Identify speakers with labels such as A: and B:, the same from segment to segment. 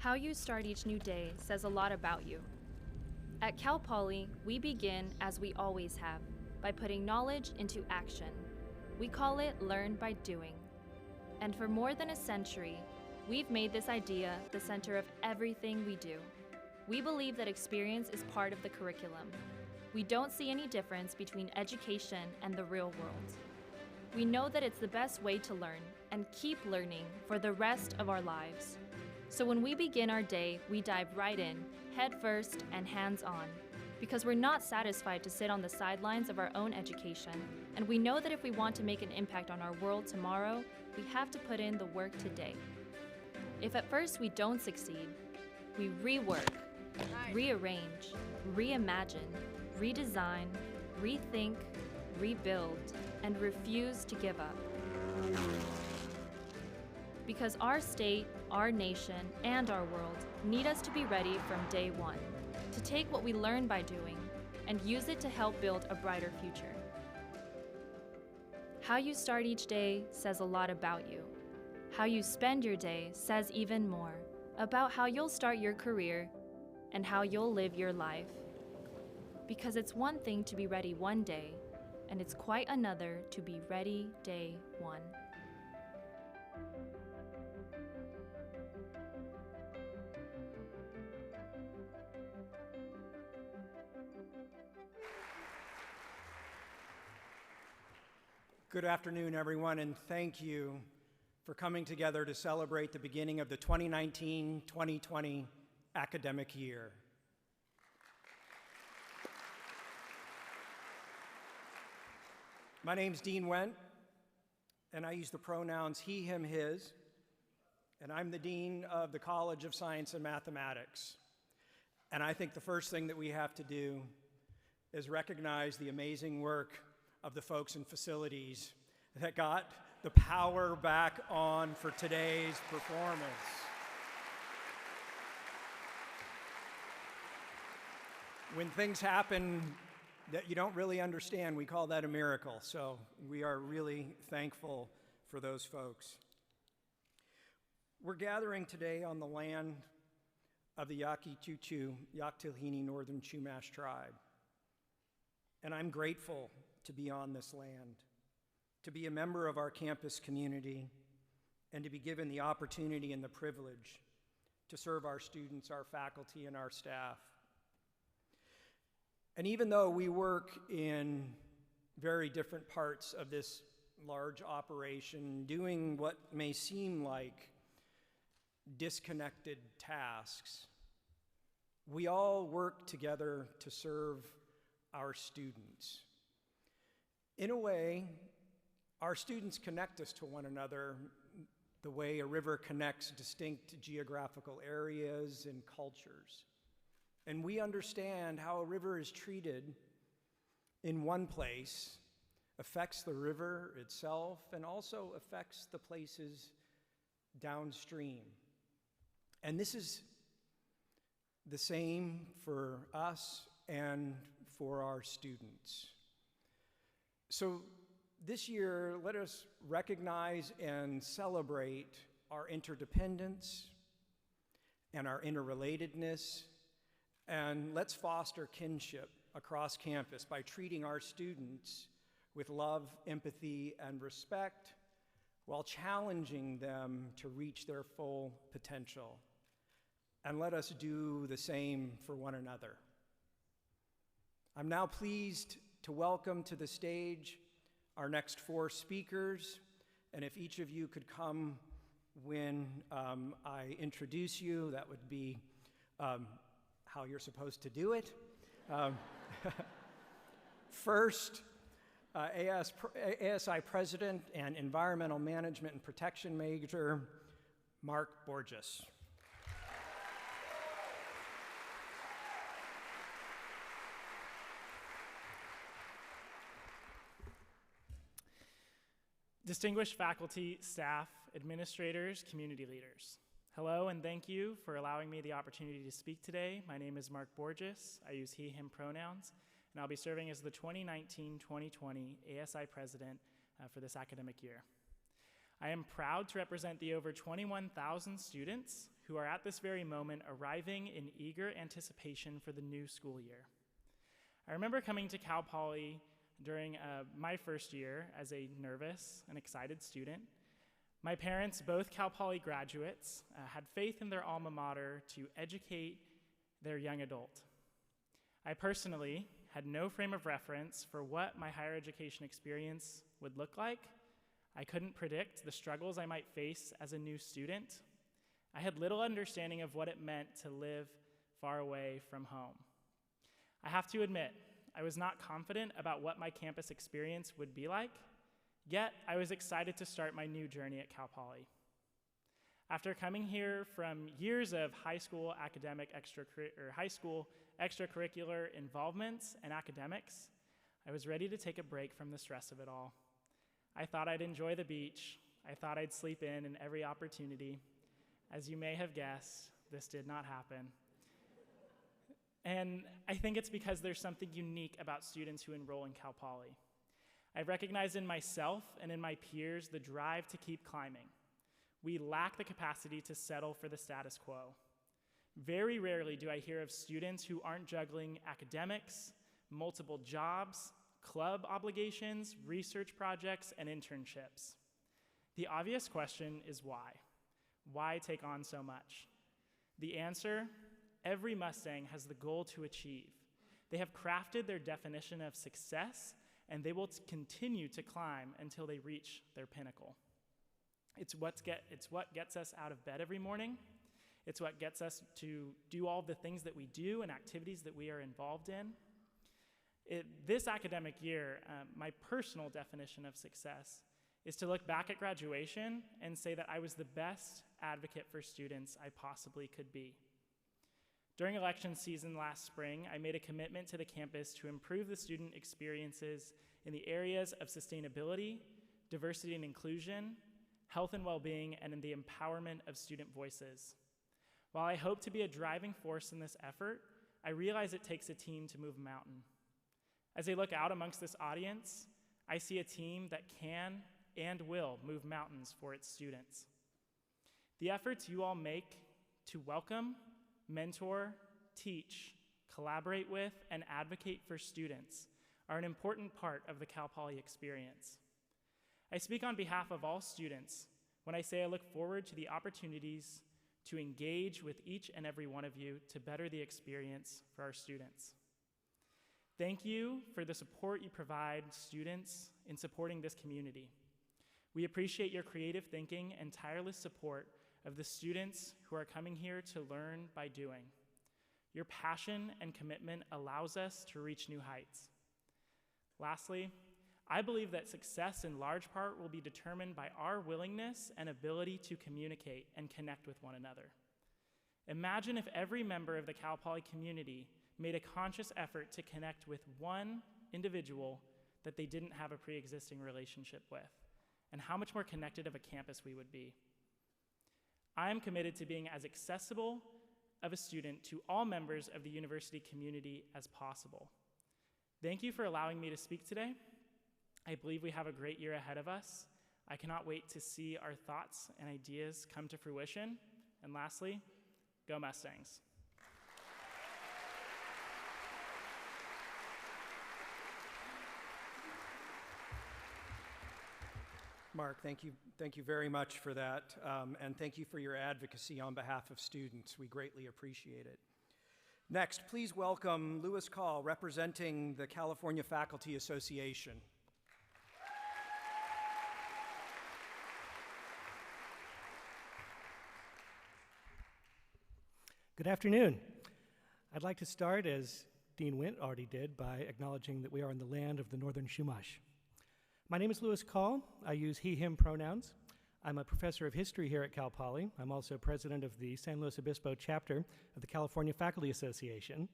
A: How you start each new day says a lot about you. At Cal Poly, we begin as we always have, by putting knowledge into action. We call it learn by doing. And for more than a century, we've made this idea the center of everything we do. We believe that experience is part of the curriculum. We don't see any difference between education and the real world. We know that it's the best way to learn and keep learning for the rest of our lives. So when we begin our day, we dive right in, head first and hands on, because we're not satisfied to sit on the sidelines of our own education, and we know that if we want to make an impact on our world tomorrow, we have to put in the work today. If at first we don't succeed, we rework, rearrange, reimagine, redesign, rethink, rebuild, and refuse to give up. Because our state, our nation, and our world need us to be ready from day one, to take what we learn by doing and use it to help build a brighter future. How you start each day says a lot about you. How you spend your day says even more about how you'll start your career and how you'll live your life. Because it's one thing to be ready one day, and it's quite another to be ready day one.
B: Good afternoon, everyone, and thank you for coming together to celebrate the beginning of the 2019-2020 academic year. My name's Dean Wendt, and I use the pronouns he, him, his, and I'm the Dean of the College of Science and Mathematics. And I think the first thing that we have to do is recognize the amazing work of the folks in facilities that got the power back on for today's performance. When things happen that you don't really understand, we call that a miracle. So we are really thankful for those folks. We're gathering today on the land of the Yaqui-Choo-Choo, Yaktilhini Northern Chumash tribe. And I'm grateful to be on this land, to be a member of our campus community, and to be given the opportunity and the privilege to serve our students, our faculty, and our staff. And even though we work in very different parts of this large operation, doing what may seem like disconnected tasks, we all work together to serve our students. In a way, our students connect us to one another the way a river connects distinct geographical areas and cultures. And we understand how a river is treated in one place affects the river itself and also affects the places downstream. And this is the same for us and for our students. So this year, let us recognize and celebrate our interdependence and our interrelatedness, and let's foster kinship across campus by treating our students with love, empathy, and respect while challenging them to reach their full potential. And let us do the same for one another. I'm now pleased to welcome to the stage our next four speakers, and if each of you could come when I introduce you, that would be how you're supposed to do it. First, ASI President and Environmental Management and Protection Major, Mark Borges.
C: Distinguished faculty, staff, administrators, community leaders. Hello and thank you for allowing me the opportunity to speak today. My name is Mark Borges. I use he, him pronouns, and I'll be serving as the 2019-2020 ASI President for this academic year. I am proud to represent the over 21,000 students who are at this very moment arriving in eager anticipation for the new school year. I remember coming to Cal Poly during my first year as a nervous and excited student. My parents, both Cal Poly graduates, had faith in their alma mater to educate their young adult. I personally had no frame of reference for what my higher education experience would look like. I couldn't predict the struggles I might face as a new student. I had little understanding of what it meant to live far away from home. I have to admit, I was not confident about what my campus experience would be like, yet I was excited to start my new journey at Cal Poly. After coming here from years of high school extracurricular involvements and academics, I was ready to take a break from the stress of it all. I thought I'd enjoy the beach. I thought I'd sleep in every opportunity. As you may have guessed, this did not happen. And I think it's because there's something unique about students who enroll in Cal Poly. I've recognized in myself and in my peers the drive to keep climbing. We lack the capacity to settle for the status quo. Very rarely do I hear of students who aren't juggling academics, multiple jobs, club obligations, research projects, and internships. The obvious question is why? Why take on so much? The answer, every Mustang has the goal to achieve. They have crafted their definition of success, and they will continue to climb until they reach their pinnacle. It's what gets us out of bed every morning. It's what gets us to do all the things that we do and activities that we are involved in. This academic year, my personal definition of success is to look back at graduation and say that I was the best advocate for students I possibly could be. During election season last spring, I made a commitment to the campus to improve the student experiences in the areas of sustainability, diversity and inclusion, health and well-being, and in the empowerment of student voices. While I hope to be a driving force in this effort, I realize it takes a team to move a mountain. As I look out amongst this audience, I see a team that can and will move mountains for its students. The efforts you all make to welcome, mentor, teach, collaborate with, and advocate for students are an important part of the Cal Poly experience. I speak on behalf of all students when I say I look forward to the opportunities to engage with each and every one of you to better the experience for our students. Thank you for the support you provide students in supporting this community. We appreciate your creative thinking and tireless support of the students who are coming here to learn by doing. Your passion and commitment allows us to reach new heights. Lastly, I believe that success in large part will be determined by our willingness and ability to communicate and connect with one another. Imagine if every member of the Cal Poly community made a conscious effort to connect with one individual that they didn't have a pre-existing relationship with, and how much more connected of a campus we would be. I am committed to being as accessible of a student to all members of the university community as possible. Thank you for allowing me to speak today. I believe we have a great year ahead of us. I cannot wait to see our thoughts and ideas come to fruition. And lastly, go Mustangs.
B: Mark, thank you very much for that, and thank you for your advocacy on behalf of students. We greatly appreciate it. Next, please welcome Louis Call, representing the California Faculty Association.
D: Good afternoon. I'd like to start, as Dean Wint already did, by acknowledging that we are in the land of the Northern Chumash. My name is Louis Call. I use he, him pronouns. I'm a professor of history here at Cal Poly. I'm also president of the San Luis Obispo chapter of the California Faculty Association.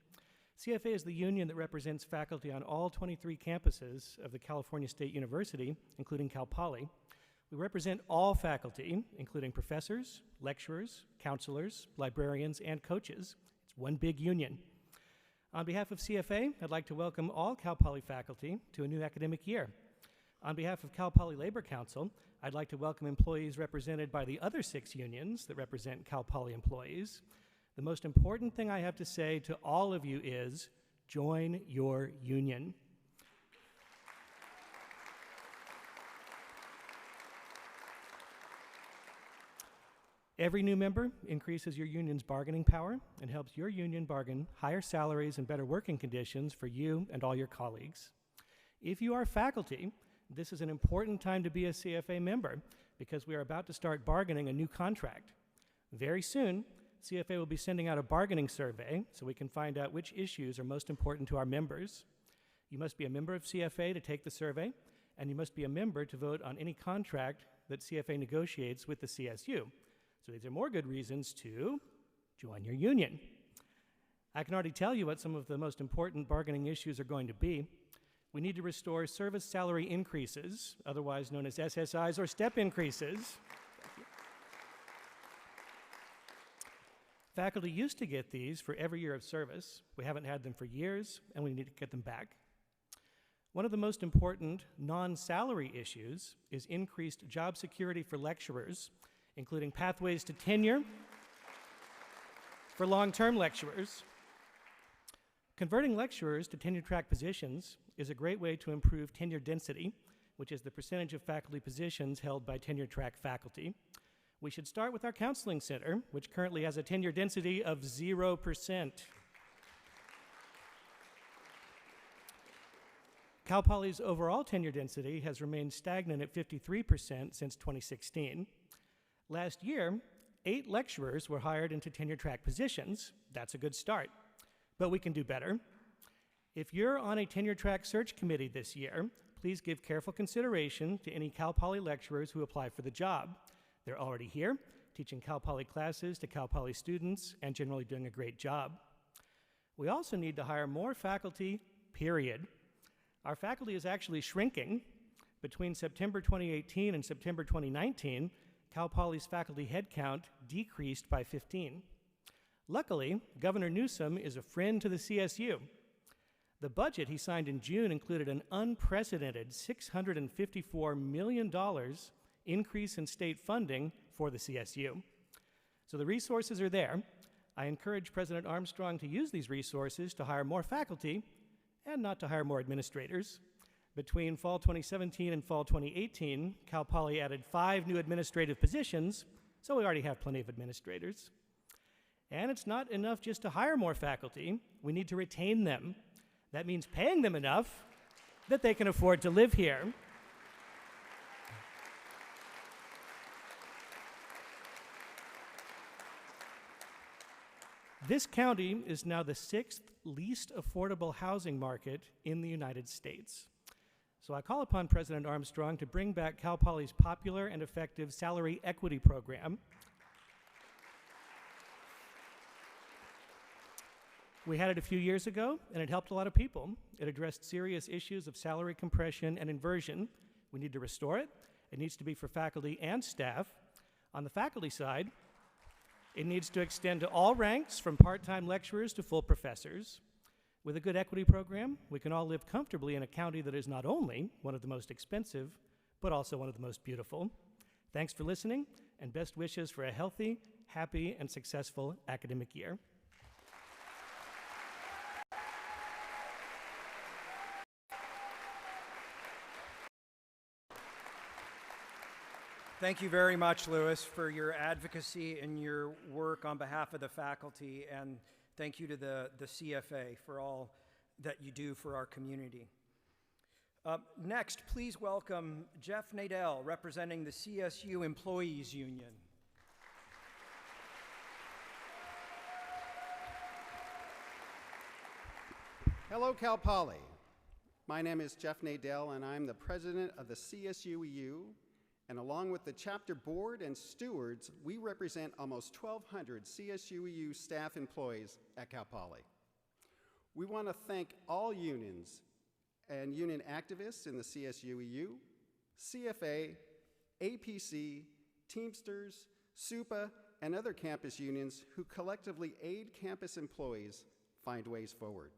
D: CFA is the union that represents faculty on all 23 campuses of the California State University, including Cal Poly. We represent all faculty, including professors, lecturers, counselors, librarians, and coaches. It's one big union. On behalf of CFA, I'd like to welcome all Cal Poly faculty to a new academic year. On behalf of Cal Poly Labor Council, I'd like to welcome employees represented by the other 6 unions that represent Cal Poly employees. The most important thing I have to say to all of you is, join your union. Every new member increases your union's bargaining power and helps your union bargain higher salaries and better working conditions for you and all your colleagues. If you are faculty, this is an important time to be a CFA member because we are about to start bargaining a new contract. Very soon, CFA will be sending out a bargaining survey so we can find out which issues are most important to our members. You must be a member of CFA to take the survey, and you must be a member to vote on any contract that CFA negotiates with the CSU. So these are more good reasons to join your union. I can already tell you what some of the most important bargaining issues are going to be. We need to restore service salary increases, otherwise known as SSIs or step increases. Faculty used to get these for every year of service. We haven't had them for years, and we need to get them back. One of the most important non-salary issues is increased job security for lecturers, including pathways to tenure for long-term lecturers. Converting lecturers to tenure-track positions is a great way to improve tenure density, which is the percentage of faculty positions held by tenure-track faculty. We should start with our counseling center, which currently has a tenure density of 0%. Cal Poly's overall tenure density has remained stagnant at 53% since 2016. Last year, 8 lecturers were hired into tenure-track positions. That's a good start, but we can do better. If you're on a tenure-track search committee this year, please give careful consideration to any Cal Poly lecturers who apply for the job. They're already here, teaching Cal Poly classes to Cal Poly students and generally doing a great job. We also need to hire more faculty, period. Our faculty is actually shrinking. Between September 2018 and September 2019, Cal Poly's faculty headcount decreased by 15. Luckily, Governor Newsom is a friend to the CSU. The budget he signed in June included an unprecedented $654 million increase in state funding for the CSU. So the resources are there. I encourage President Armstrong to use these resources to hire more faculty and not to hire more administrators. Between fall 2017 and fall 2018, Cal Poly added 5 new administrative positions, so we already have plenty of administrators. And it's not enough just to hire more faculty. We need to retain them. That means paying them enough that they can afford to live here. This county is now the 6th least affordable housing market in the United States. So I call upon President Armstrong to bring back Cal Poly's popular and effective salary equity program. We had it a few years ago, and it helped a lot of people. It addressed serious issues of salary compression and inversion. We need to restore it. It needs to be for faculty and staff. On the faculty side, it needs to extend to all ranks, from part-time lecturers to full professors. With a good equity program, we can all live comfortably in a county that is not only one of the most expensive, but also one of the most beautiful. Thanks for listening, and best wishes for a healthy, happy, and successful academic year.
B: Thank you very much, Louis, for your advocacy and your work on behalf of the faculty, and thank you to the CFA for all that you do for our community. Next, please welcome Jeff Nadell, representing the CSU Employees Union.
E: Hello, Cal Poly. My name is Jeff Nadell, and I'm the president of the CSUEU. And along with the chapter board and stewards, we represent almost 1,200 CSUEU staff employees at Cal Poly. We want to thank all unions and union activists in the CSUEU, CFA, APC, Teamsters, SUPA, and other campus unions who collectively aid campus employees find ways forward.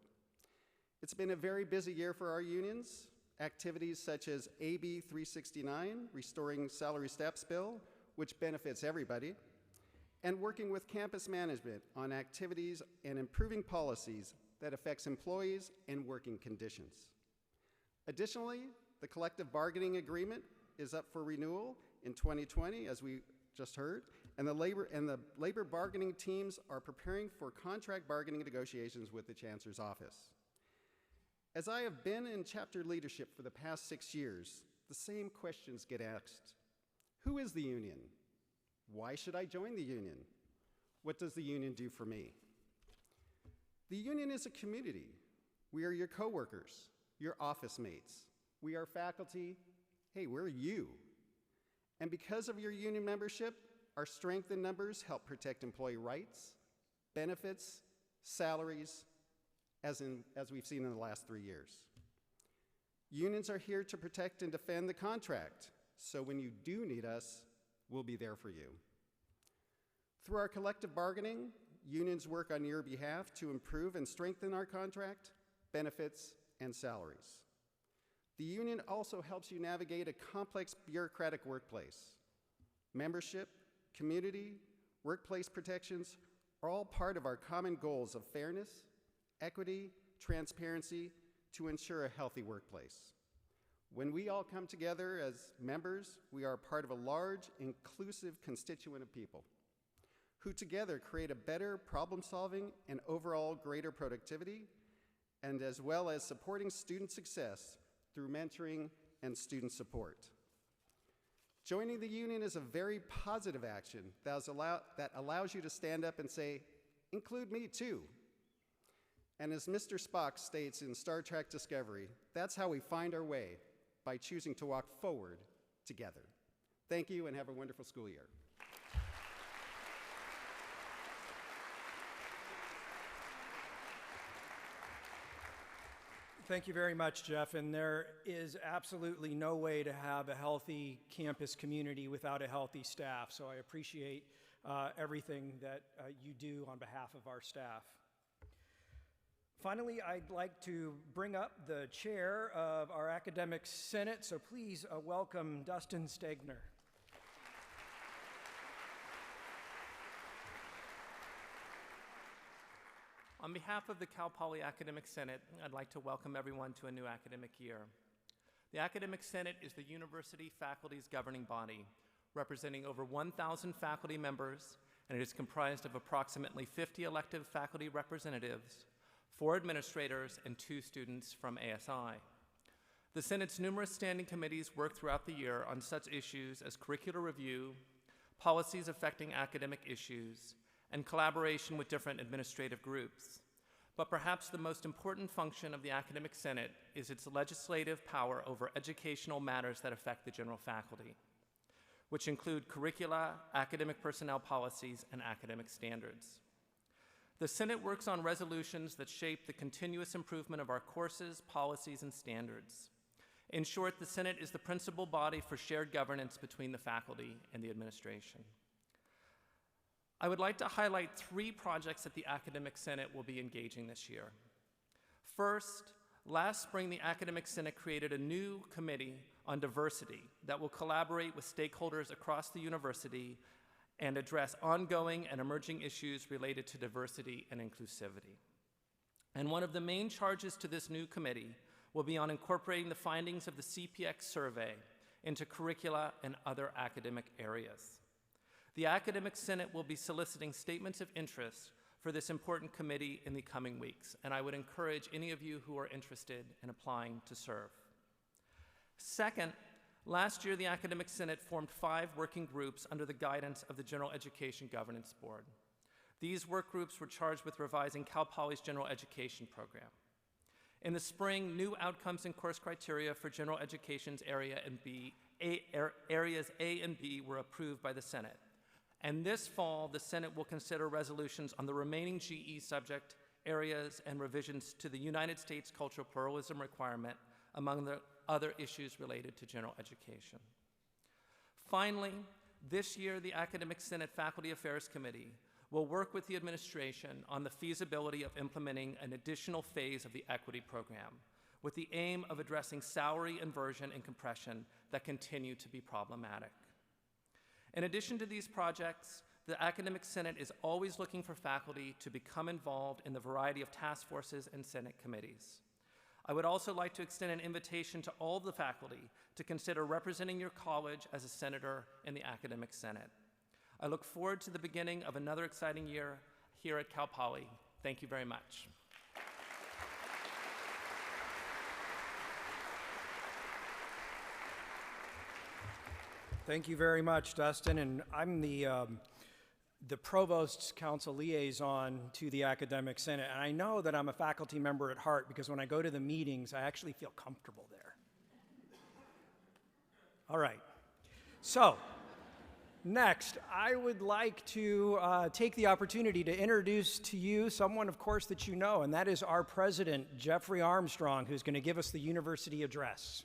E: It's been a very busy year for our unions, activities such as AB 369, Restoring Salary Steps Bill, which benefits everybody, and working with campus management on activities and improving policies that affects employees and working conditions. Additionally, the collective bargaining agreement is up for renewal in 2020, as we just heard, and the labor bargaining teams are preparing for contract bargaining negotiations with the Chancellor's office. As I have been in chapter leadership for the past 6 years, the same questions get asked. Who is the union? Why should I join the union? What does the union do for me? The union is a community. We are your coworkers, your office mates. We are faculty. Hey, we're you. And because of your union membership, our strength in numbers help protect employee rights, benefits, salaries, as we've seen in the last 3 years. Unions are here to protect and defend the contract, so when you do need us, we'll be there for you. Through our collective bargaining, unions work on your behalf to improve and strengthen our contract, benefits, and salaries. The union also helps you navigate a complex bureaucratic workplace. Membership, community, workplace protections are all part of our common goals of fairness, equity, transparency to ensure a healthy workplace. When we all come together as members, we are part of a large, inclusive constituent of people who together create a better problem-solving and overall greater productivity, and as well as supporting student success through mentoring and student support. Joining the union is a very positive action that allows you to stand up and say, include me too. And as Mr. Spock states in Star Trek Discovery, that's how we find our way, by choosing to walk forward together. Thank you and have a wonderful school year.
B: Thank you very much, Jeff. And there is absolutely no way to have a healthy campus community without a healthy staff. So I appreciate everything that you do on behalf of our staff. Finally, I'd like to bring up the chair of our Academic Senate. So please welcome Dustin Stegner.
F: On behalf of the Cal Poly Academic Senate, I'd like to welcome everyone to a new academic year. The Academic Senate is the university faculty's governing body, representing over 1,000 faculty members, and it is comprised of approximately 50 elective faculty representatives, 4 administrators, and 2 students from ASI. The Senate's numerous standing committees work throughout the year on such issues as curricular review, policies affecting academic issues, and collaboration with different administrative groups. But perhaps the most important function of the Academic Senate is its legislative power over educational matters that affect the general faculty, which include curricula, academic personnel policies, and academic standards. The Senate works on resolutions that shape the continuous improvement of our courses, policies, and standards. In short, the Senate is the principal body for shared governance between the faculty and the administration. I would like to highlight 3 projects that the Academic Senate will be engaging this year. First, last spring, the Academic Senate created a new committee on diversity that will collaborate with stakeholders across the university and address ongoing and emerging issues related to diversity and inclusivity. And one of the main charges to this new committee will be on incorporating the findings of the CPX survey into curricula and other academic areas. The Academic Senate will be soliciting statements of interest for this important committee in the coming weeks, and I would encourage any of you who are interested in applying to serve. Second, last year the Academic Senate formed 5 working groups under the guidance of the General Education Governance Board. These work groups were charged with revising Cal Poly's general education program. In the spring, new outcomes and course criteria for general education's areas A and B were approved by the Senate. And this fall, the Senate will consider resolutions on the remaining GE subject areas and revisions to the United States cultural pluralism requirement, among the other issues related to general education. Finally, this year, the Academic Senate Faculty Affairs Committee will work with the administration on the feasibility of implementing an additional phase of the equity program, with the aim of addressing salary inversion and compression that continue to be problematic. In addition to these projects, the Academic Senate is always looking for faculty to become involved in the variety of task forces and Senate committees. I would also like to extend an invitation to all the faculty to consider representing your college as a senator in the Academic Senate. I look forward to the beginning of another exciting year here at Cal Poly. Thank you very much.
B: Thank you very much, Dustin. And I'm the Provost's Council Liaison to the Academic Senate. And I know that I'm a faculty member at heart because when I go to the meetings, I actually feel comfortable there. All right. So, next, I would like to take the opportunity to introduce to you someone, of course, that you know, and that is our president, Jeffrey Armstrong, who's going to give us the university address.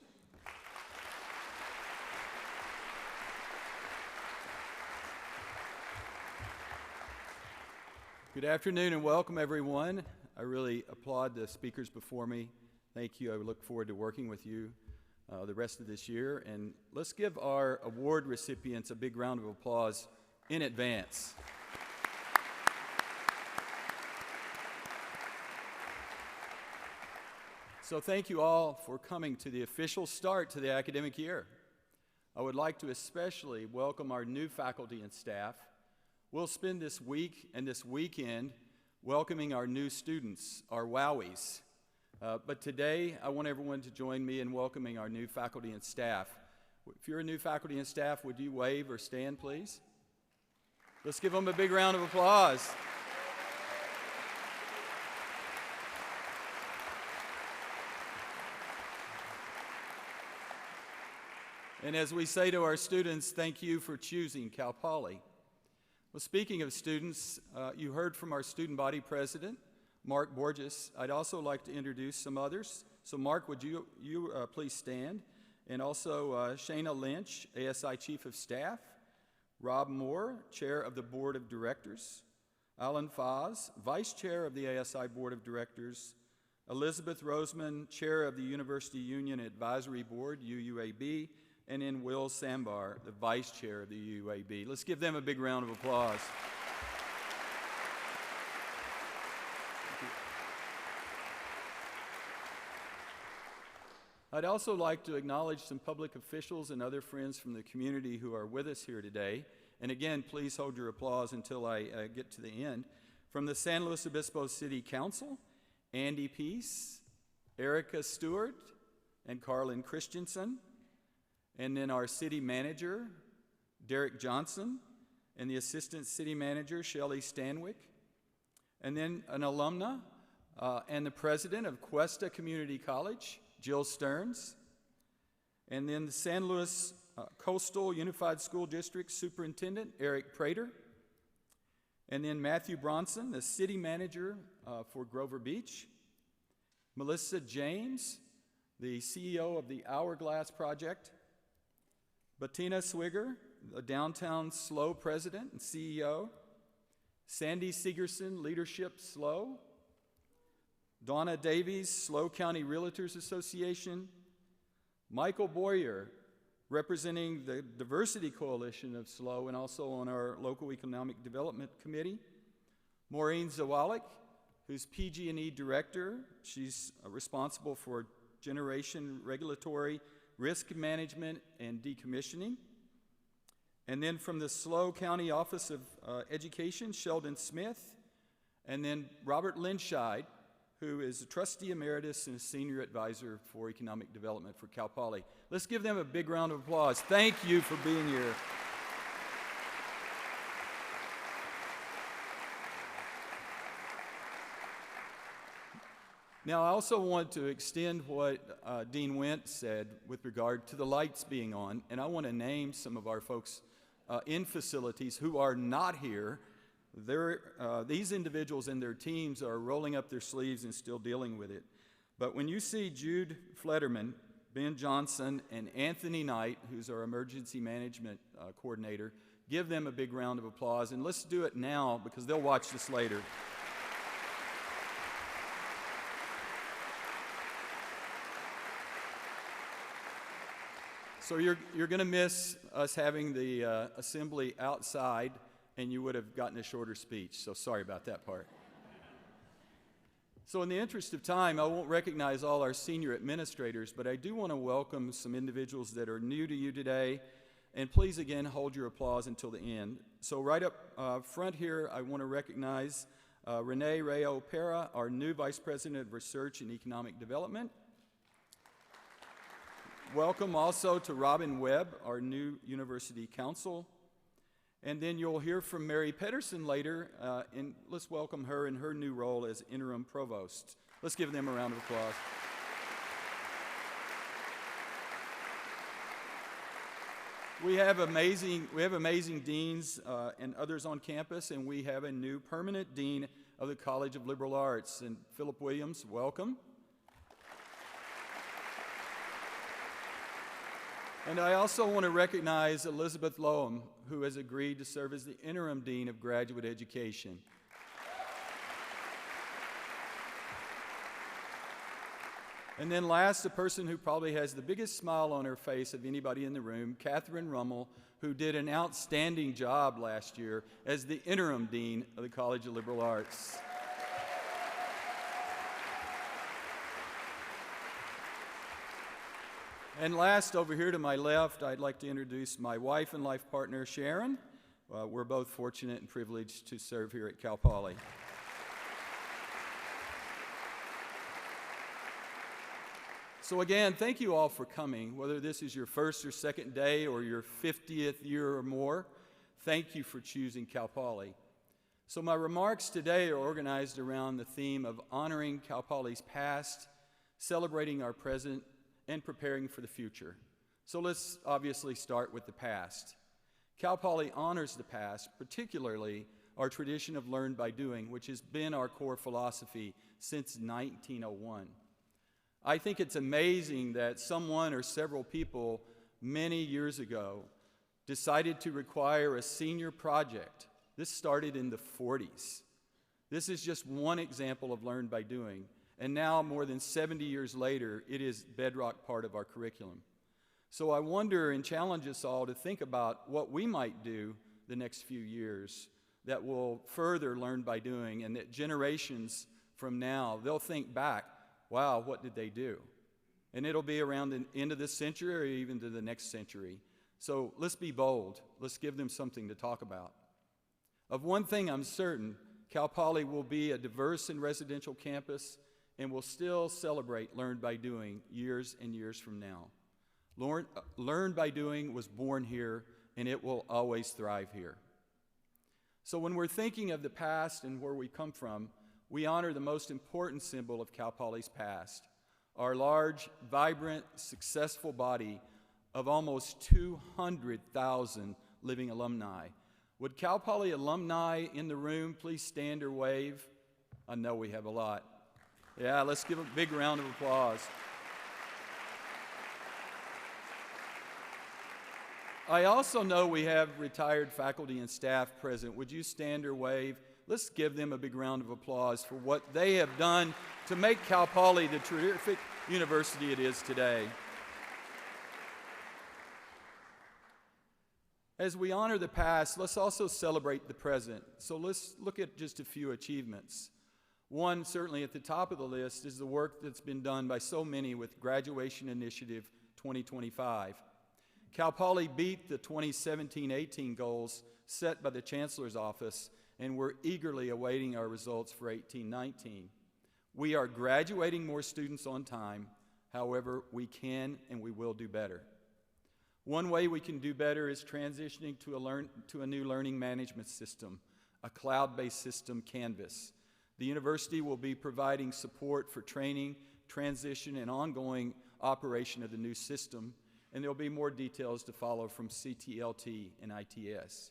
G: Good afternoon and welcome, everyone. I really applaud the speakers before me. Thank you. I look forward to working with you the rest of this year. And let's give our award recipients a big round of applause in advance. So thank you all for coming to the official start to the academic year. I would like to especially welcome our new faculty and staff. We'll spend this week and this weekend welcoming our new students, our WOWies. But today, I want everyone to join me in welcoming our new faculty and staff. If you're a new faculty and staff, would you wave or stand, please? Let's give them a big round of applause. And as we say to our students, thank you for choosing Cal Poly. Well, speaking of students, you heard from our student body president, Mark Borges. I'd also like to introduce some others. So Mark, would you please stand? And also Shayna Lynch, ASI Chief of Staff, Rob Moore, Chair of the Board of Directors, Alan Foz, Vice Chair of the ASI Board of Directors, Elizabeth Roseman, Chair of the University Union Advisory Board, UUAB, and then Will Sambar, the Vice Chair of the UUAB. Let's give them a big round of applause. I'd also like to acknowledge some public officials and other friends from the community who are with us here today. And again, please hold your applause until I get to the end. From the San Luis Obispo City Council, Andy Peace, Erica Stewart, and Carlin Christensen. And then our city manager, Derek Johnson, and the assistant city manager, Shelley Stanwyck. And then an alumna and the president of Cuesta Community College, Jill Stearns. And then the San Luis Coastal Unified School District Superintendent, Eric Prater. And then Matthew Bronson, the city manager for Grover Beach. Melissa James, the CEO of the Hourglass Project. Bettina Swigger, the Downtown SLO president and CEO. Sandy Segerson, Leadership SLO. Donna Davies, SLO County Realtors Association. Michael Boyer, representing the Diversity Coalition of SLO and also on our Local Economic Development Committee. Maureen Zawalik, who's PG&E Director. She's responsible for generation, regulatory, risk management, and decommissioning. And then from the SLO County Office of Education, Sheldon Smith. And then Robert Linscheid, who is a trustee emeritus and a senior advisor for economic development for Cal Poly. Let's give them a big round of applause. Thank you for being here. Now, I also want to extend what Dean Went said with regard to the lights being on, and I want to name some of our folks in facilities who are not here. These individuals and their teams are rolling up their sleeves and still dealing with it. But when you see Jude Flederman, Ben Johnson, and Anthony Knight, who's our emergency management coordinator, give them a big round of applause. And let's do it now because they'll watch this later. So you're going to miss us having the assembly outside, and you would have gotten a shorter speech, so sorry about that part. So in the interest of time, I won't recognize all our senior administrators, but I do want to welcome some individuals that are new to you today, and please again hold your applause until the end. So right up front here, I want to recognize Renee Rayo-Pera, our new Vice President of Research and Economic Development. Welcome also to Robin Webb, our new University Counsel. And then you'll hear from Mary Pedersen later, and let's welcome her in her new role as Interim Provost. Let's give them a round of applause. We have amazing deans and others on campus, and we have a new permanent dean of the College of Liberal Arts. And Philip Williams, welcome. And I also want to recognize Elizabeth Loam, who has agreed to serve as the interim dean of graduate education. And then last, the person who probably has the biggest smile on her face of anybody in the room, Catherine Rummel, who did an outstanding job last year as the interim dean of the College of Liberal Arts. And last, over here to my left, I'd like to introduce my wife and life partner, Sharon. We're both fortunate and privileged to serve here at Cal Poly. So again, thank you all for coming. Whether this is your first or second day or your 50th year or more, thank you for choosing Cal Poly. So my remarks today are organized around the theme of honoring Cal Poly's past, celebrating our present, and preparing for the future. So let's obviously start with the past. Cal Poly honors the past, particularly our tradition of learn by doing, which has been our core philosophy since 1901. I think it's amazing that someone or several people many years ago decided to require a senior project. This started in the 40s. This is just one example of learn by doing. And now, more than 70 years later, it is bedrock part of our curriculum. So I wonder and challenge us all to think about what we might do the next few years that will further learn by doing, and that generations from now, they'll think back, wow, what did they do? And it'll be around the end of this century or even to the next century. So let's be bold. Let's give them something to talk about. Of one thing I'm certain, Cal Poly will be a diverse and residential campus, and will still celebrate Learn by Doing years and years from now. Learn by Doing was born here, and it will always thrive here. So when we're thinking of the past and where we come from, we honor the most important symbol of Cal Poly's past, our large, vibrant, successful body of almost 200,000 living alumni. Would Cal Poly alumni in the room please stand or wave? I know we have a lot. Yeah, let's give a big round of applause. I also know we have retired faculty and staff present. Would you stand or wave? Let's give them a big round of applause for what they have done to make Cal Poly the terrific university it is today. As we honor the past, let's also celebrate the present. So let's look at just a few achievements. One, certainly at the top of the list, is the work that's been done by so many with Graduation Initiative 2025. Cal Poly beat the 2017-18 goals set by the Chancellor's Office, and we're eagerly awaiting our results for 18-19. We are graduating more students on time. However, we can and we will do better. One way we can do better is transitioning to a new learning management system, a cloud-based system, Canvas. The university will be providing support for training, transition, and ongoing operation of the new system, and there'll be more details to follow from CTLT and ITS.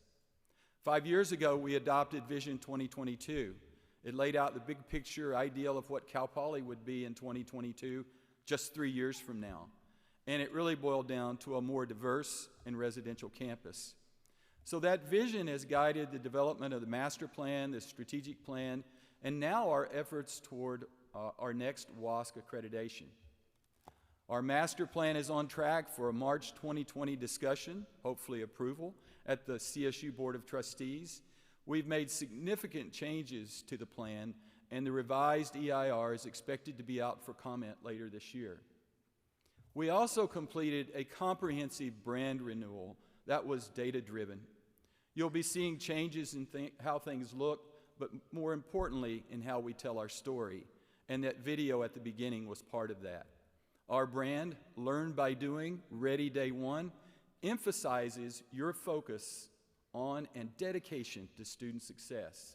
G: 5 years ago, we adopted Vision 2022. It laid out the big picture ideal of what Cal Poly would be in 2022, just 3 years from now. And it really boiled down to a more diverse and residential campus. So that vision has guided the development of the master plan, the strategic plan, and now our efforts toward our next WASC accreditation. Our master plan is on track for a March 2020 discussion, hopefully approval, at the CSU Board of Trustees. We've made significant changes to the plan, and the revised EIR is expected to be out for comment later this year. We also completed a comprehensive brand renewal that was data-driven. You'll be seeing changes in how things look, but more importantly, in how we tell our story. And that video at the beginning was part of that. Our brand, Learn by Doing, Ready Day One, emphasizes your focus on and dedication to student success.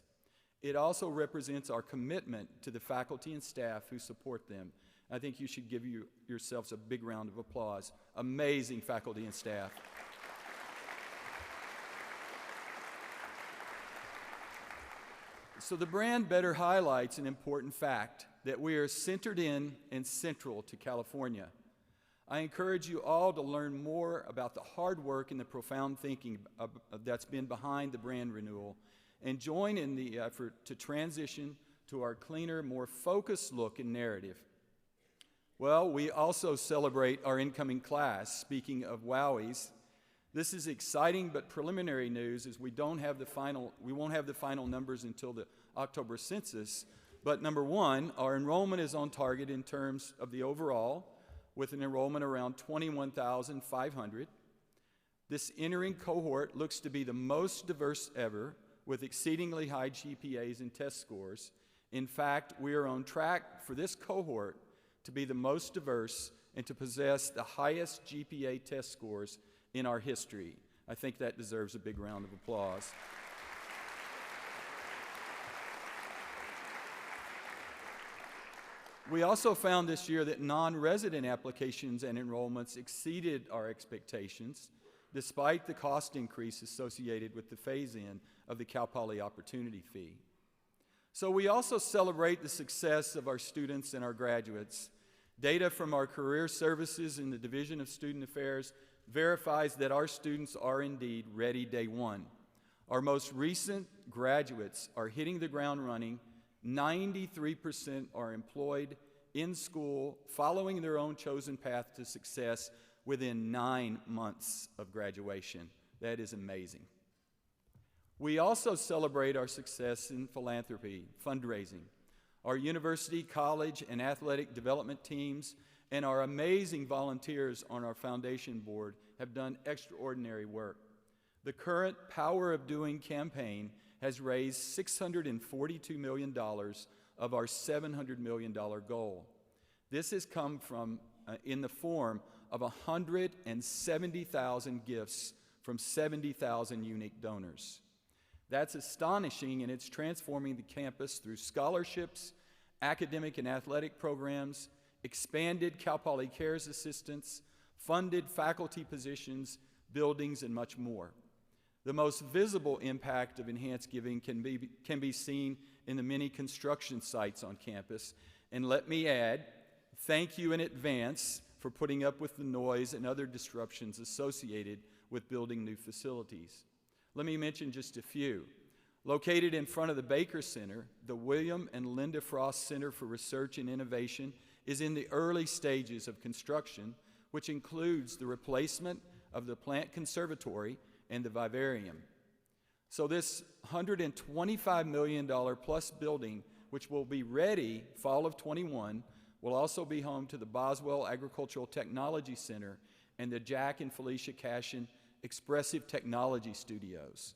G: It also represents our commitment to the faculty and staff who support them. I think you should give yourselves a big round of applause. Amazing faculty and staff. So the brand better highlights an important fact, that we are centered in and central to California. I encourage you all to learn more about the hard work and the profound thinking that's been behind the brand renewal, and join in the effort to transition to our cleaner, more focused look and narrative. Well, we also celebrate our incoming class. Speaking of WOWies, this is exciting but preliminary news, as we won't have the final numbers until the October census. But number one, our enrollment is on target in terms of the overall, with an enrollment around 21,500. This entering cohort looks to be the most diverse ever, with exceedingly high GPAs and test scores. In fact, we are on track for this cohort to be the most diverse and to possess the highest GPA test scores in our history. I think that deserves a big round of applause. We also found this year that non-resident applications and enrollments exceeded our expectations, despite the cost increase associated with the phase-in of the Cal Poly Opportunity Fee. So we also celebrate the success of our students and our graduates. Data from our career services in the Division of Student Affairs verifies that our students are indeed ready day one. Our most recent graduates are hitting the ground running. 93% are employed in school, following their own chosen path to success within 9 months of graduation. That is amazing. We also celebrate our success in philanthropy, fundraising. Our university, college, and athletic development teams and our amazing volunteers on our foundation board have done extraordinary work. The current Power of Doing campaign has raised $642 million of our $700 million goal. This has come from in the form of 170,000 gifts from 70,000 unique donors. That's astonishing, and it's transforming the campus through scholarships, academic and athletic programs, expanded Cal Poly Cares assistance, funded faculty positions, buildings, and much more. The most visible impact of enhanced giving can be seen in the many construction sites on campus. And let me add, thank you in advance for putting up with the noise and other disruptions associated with building new facilities. Let me mention just a few. Located in front of the Baker Center, the William and Linda Frost Center for Research and Innovation is in the early stages of construction, which includes the replacement of the plant conservatory and the vivarium. So this $125 million plus building, which will be ready fall of '21, will also be home to the Boswell Agricultural Technology Center and the Jack and Felicia Cashin Expressive Technology Studios.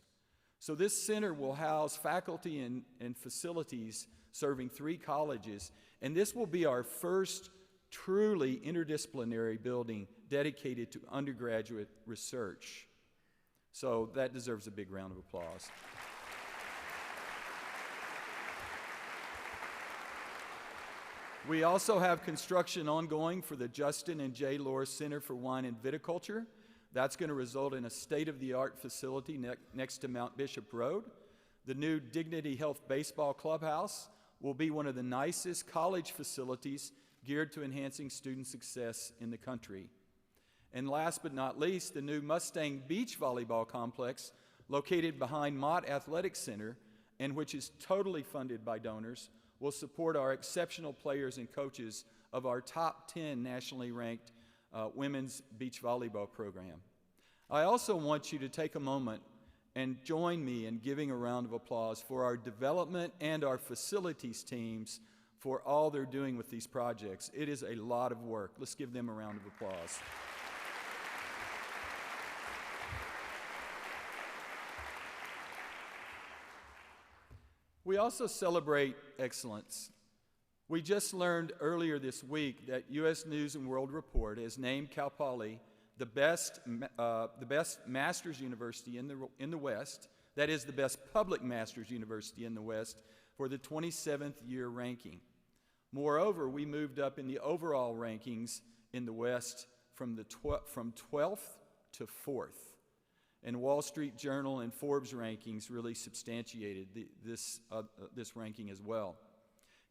G: So this center will house faculty and facilities serving 3 colleges, and this will be our first truly interdisciplinary building dedicated to undergraduate research. So that deserves a big round of applause. We also have construction ongoing for the Justin and J. Lohr Center for Wine and Viticulture. That's going to result in a state-of-the-art facility next to Mount Bishop Road. The new Dignity Health Baseball Clubhouse will be one of the nicest college facilities geared to enhancing student success in the country. And last but not least, the new Mustang Beach Volleyball Complex, located behind Mott Athletic Center, and which is totally funded by donors, will support our exceptional players and coaches of our top 10 nationally ranked women's beach volleyball program. I also want you to take a moment and join me in giving a round of applause for our development and our facilities teams for all they're doing with these projects. It is a lot of work. Let's give them a round of applause. We also celebrate excellence. We just learned earlier this week that U.S. News & World Report has named Cal Poly the best master's university in the West, that is the best public master's university in the West, for the 27th year ranking. Moreover, we moved up in the overall rankings in the West from 12th to 4th. And Wall Street Journal and Forbes rankings really substantiated this ranking as well.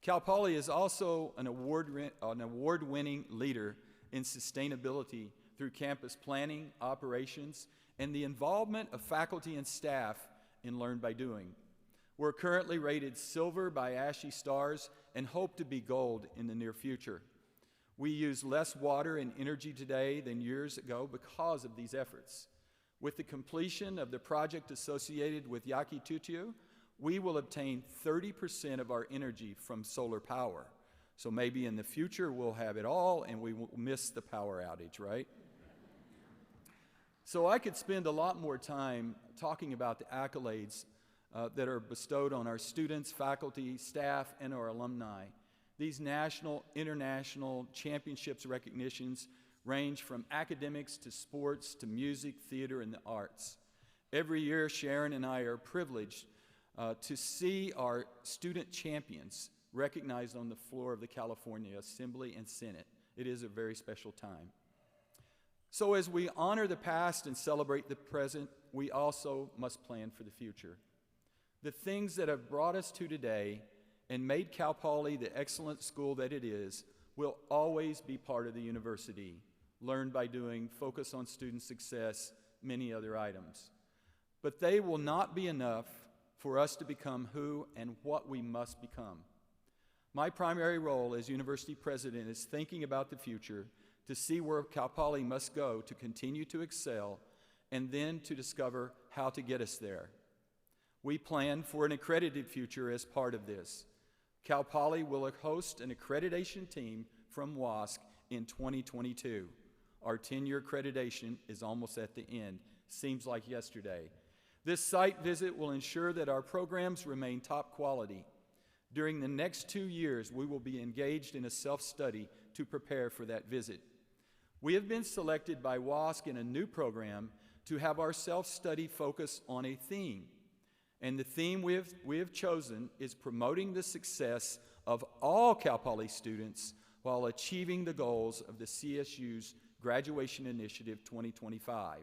G: Cal Poly is also an award-winning leader in sustainability through campus planning, operations, and the involvement of faculty and staff in Learn by Doing. We're currently rated silver by ASHI Stars and hope to be gold in the near future. We use less water and energy today than years ago because of these efforts. With the completion of the project associated with Yaki Tutio, we will obtain 30% of our energy from solar power. So maybe in the future we'll have it all and we will miss the power outage, right? So I could spend a lot more time talking about the accolades that are bestowed on our students, faculty, staff, and our alumni. These national, international championships recognitions range from academics to sports to music, theater, and the arts. Every year, Sharon and I are privileged to see our student champions recognized on the floor of the California Assembly and Senate. It is a very special time. So as we honor the past and celebrate the present, we also must plan for the future. The things that have brought us to today and made Cal Poly the excellent school that it is will always be part of the university. Learn by doing, focus on student success, many other items. But they will not be enough for us to become who and what we must become. My primary role as university president is thinking about the future to see where Cal Poly must go to continue to excel and then to discover how to get us there. We plan for an accredited future as part of this. Cal Poly will host an accreditation team from WASC in 2022. Our 10-year accreditation is almost at the end. Seems like yesterday. This site visit will ensure that our programs remain top quality. During the next 2 years, we will be engaged in a self-study to prepare for that visit. We have been selected by WASC in a new program to have our self-study focus on a theme. And the theme we have chosen is promoting the success of all Cal Poly students while achieving the goals of the CSU's Graduation Initiative 2025.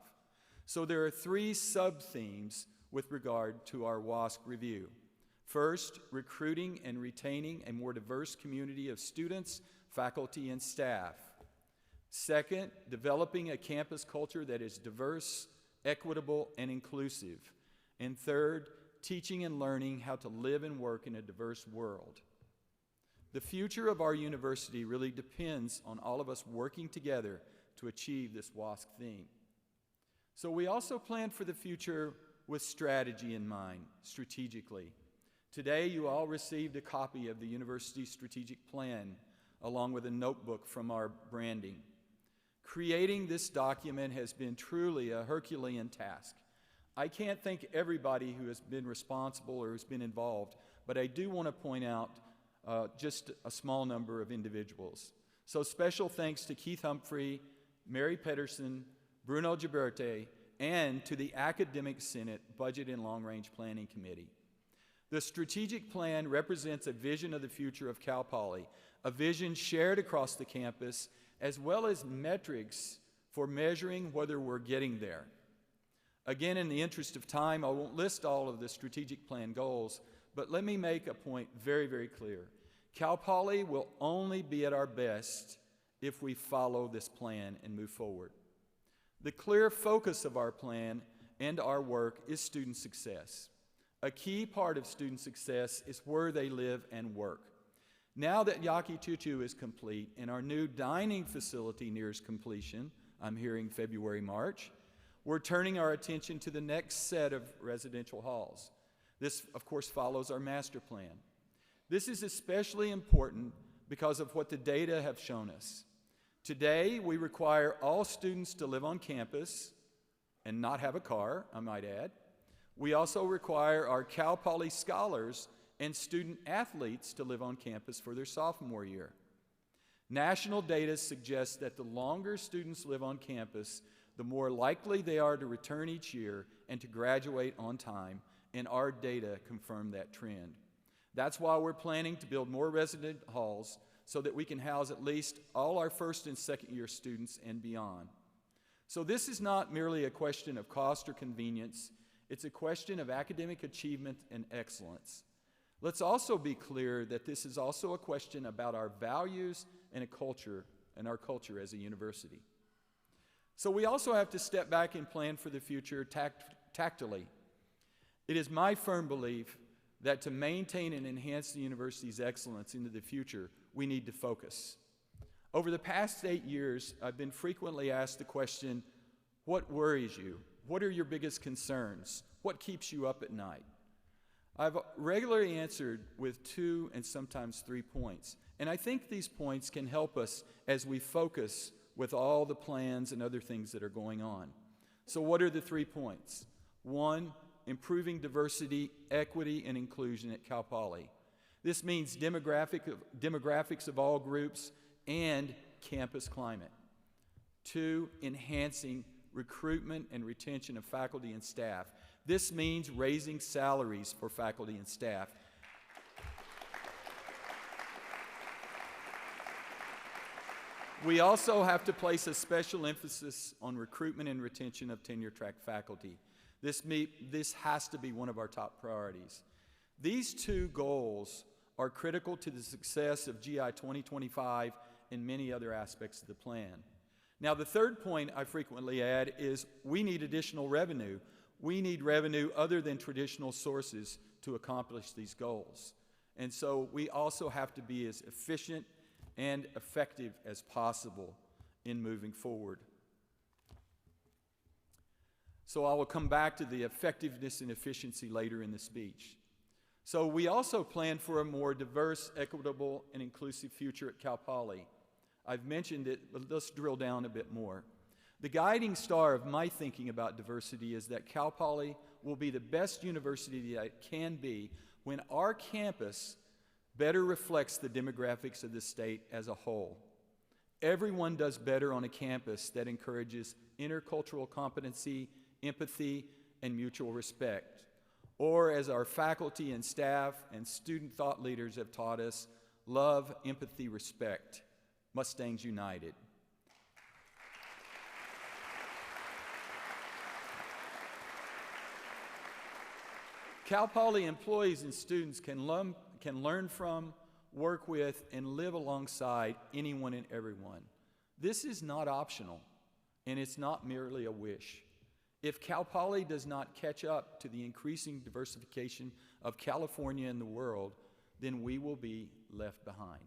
G: So there are 3 sub-themes with regard to our WASC review. First, recruiting and retaining a more diverse community of students, faculty, and staff. Second, developing a campus culture that is diverse, equitable, and inclusive. And third, teaching and learning how to live and work in a diverse world. The future of our university really depends on all of us working together to achieve this WASC theme. So we also plan for the future with strategy in mind, strategically. Today, you all received a copy of the university's strategic plan, along with a notebook from our branding. Creating this document has been truly a Herculean task. I can't thank everybody who has been responsible or has been involved, but I do want to point out just a small number of individuals. So special thanks to Keith Humphrey, Mary Pedersen, Bruno Giberte, and to the Academic Senate Budget and Long Range Planning Committee. The strategic plan represents a vision of the future of Cal Poly, a vision shared across the campus, as well as metrics for measuring whether we're getting there. Again, in the interest of time, I won't list all of the strategic plan goals, but let me make a point very, very clear. Cal Poly will only be at our best if we follow this plan and move forward. The clear focus of our plan and our work is student success. A key part of student success is where they live and work. Now that Yaki Tutu is complete and our new dining facility nears completion, I'm hearing February, March, we're turning our attention to the next set of residential halls. This, of course, follows our master plan. This is especially important because of what the data have shown us. Today, we require all students to live on campus and not have a car, I might add. We also require our Cal Poly scholars and student athletes to live on campus for their sophomore year. National data suggests that the longer students live on campus, the more likely they are to return each year and to graduate on time, and our data confirm that trend. That's why we're planning to build more resident halls so that we can house at least all our first and second year students and beyond. So this is not merely a question of cost or convenience, it's a question of academic achievement and excellence. Let's also be clear that this is also a question about our values and our culture as a university. So we also have to step back and plan for the future tactily. It is my firm belief that to maintain and enhance the university's excellence into the future, we need to focus. Over the past 8 years, I've been frequently asked the question, what worries you? What are your biggest concerns? What keeps you up at night? I've regularly answered with 2 and sometimes 3 points, and I think these points can help us as we focus with all the plans and other things that are going on. So what are the 3 points? 1, improving diversity, equity, and inclusion at Cal Poly. This means demographics of all groups and campus climate. 2, enhancing recruitment and retention of faculty and staff. This means raising salaries for faculty and staff. We also have to place a special emphasis on recruitment and retention of tenure-track faculty. This has to be one of our top priorities. These 2 goals are critical to the success of GI 2025 and many other aspects of the plan. Now, the 3rd point I frequently add is we need additional revenue. We need revenue other than traditional sources to accomplish these goals. And so we also have to be as efficient and effective as possible in moving forward. So I will come back to the effectiveness and efficiency later in the speech. So we also plan for a more diverse, equitable, and inclusive future at Cal Poly. I've mentioned it, but let's drill down a bit more. The guiding star of my thinking about diversity is that Cal Poly will be the best university that it can be when our campus better reflects the demographics of the state as a whole. Everyone does better on a campus that encourages intercultural competency, empathy, and mutual respect. Or, as our faculty and staff and student thought leaders have taught us, love, empathy, respect. Mustangs United. Cal Poly employees and students can learn from, work with, and live alongside anyone and everyone. This is not optional, and it's not merely a wish. If Cal Poly does not catch up to the increasing diversification of California and the world, then we will be left behind.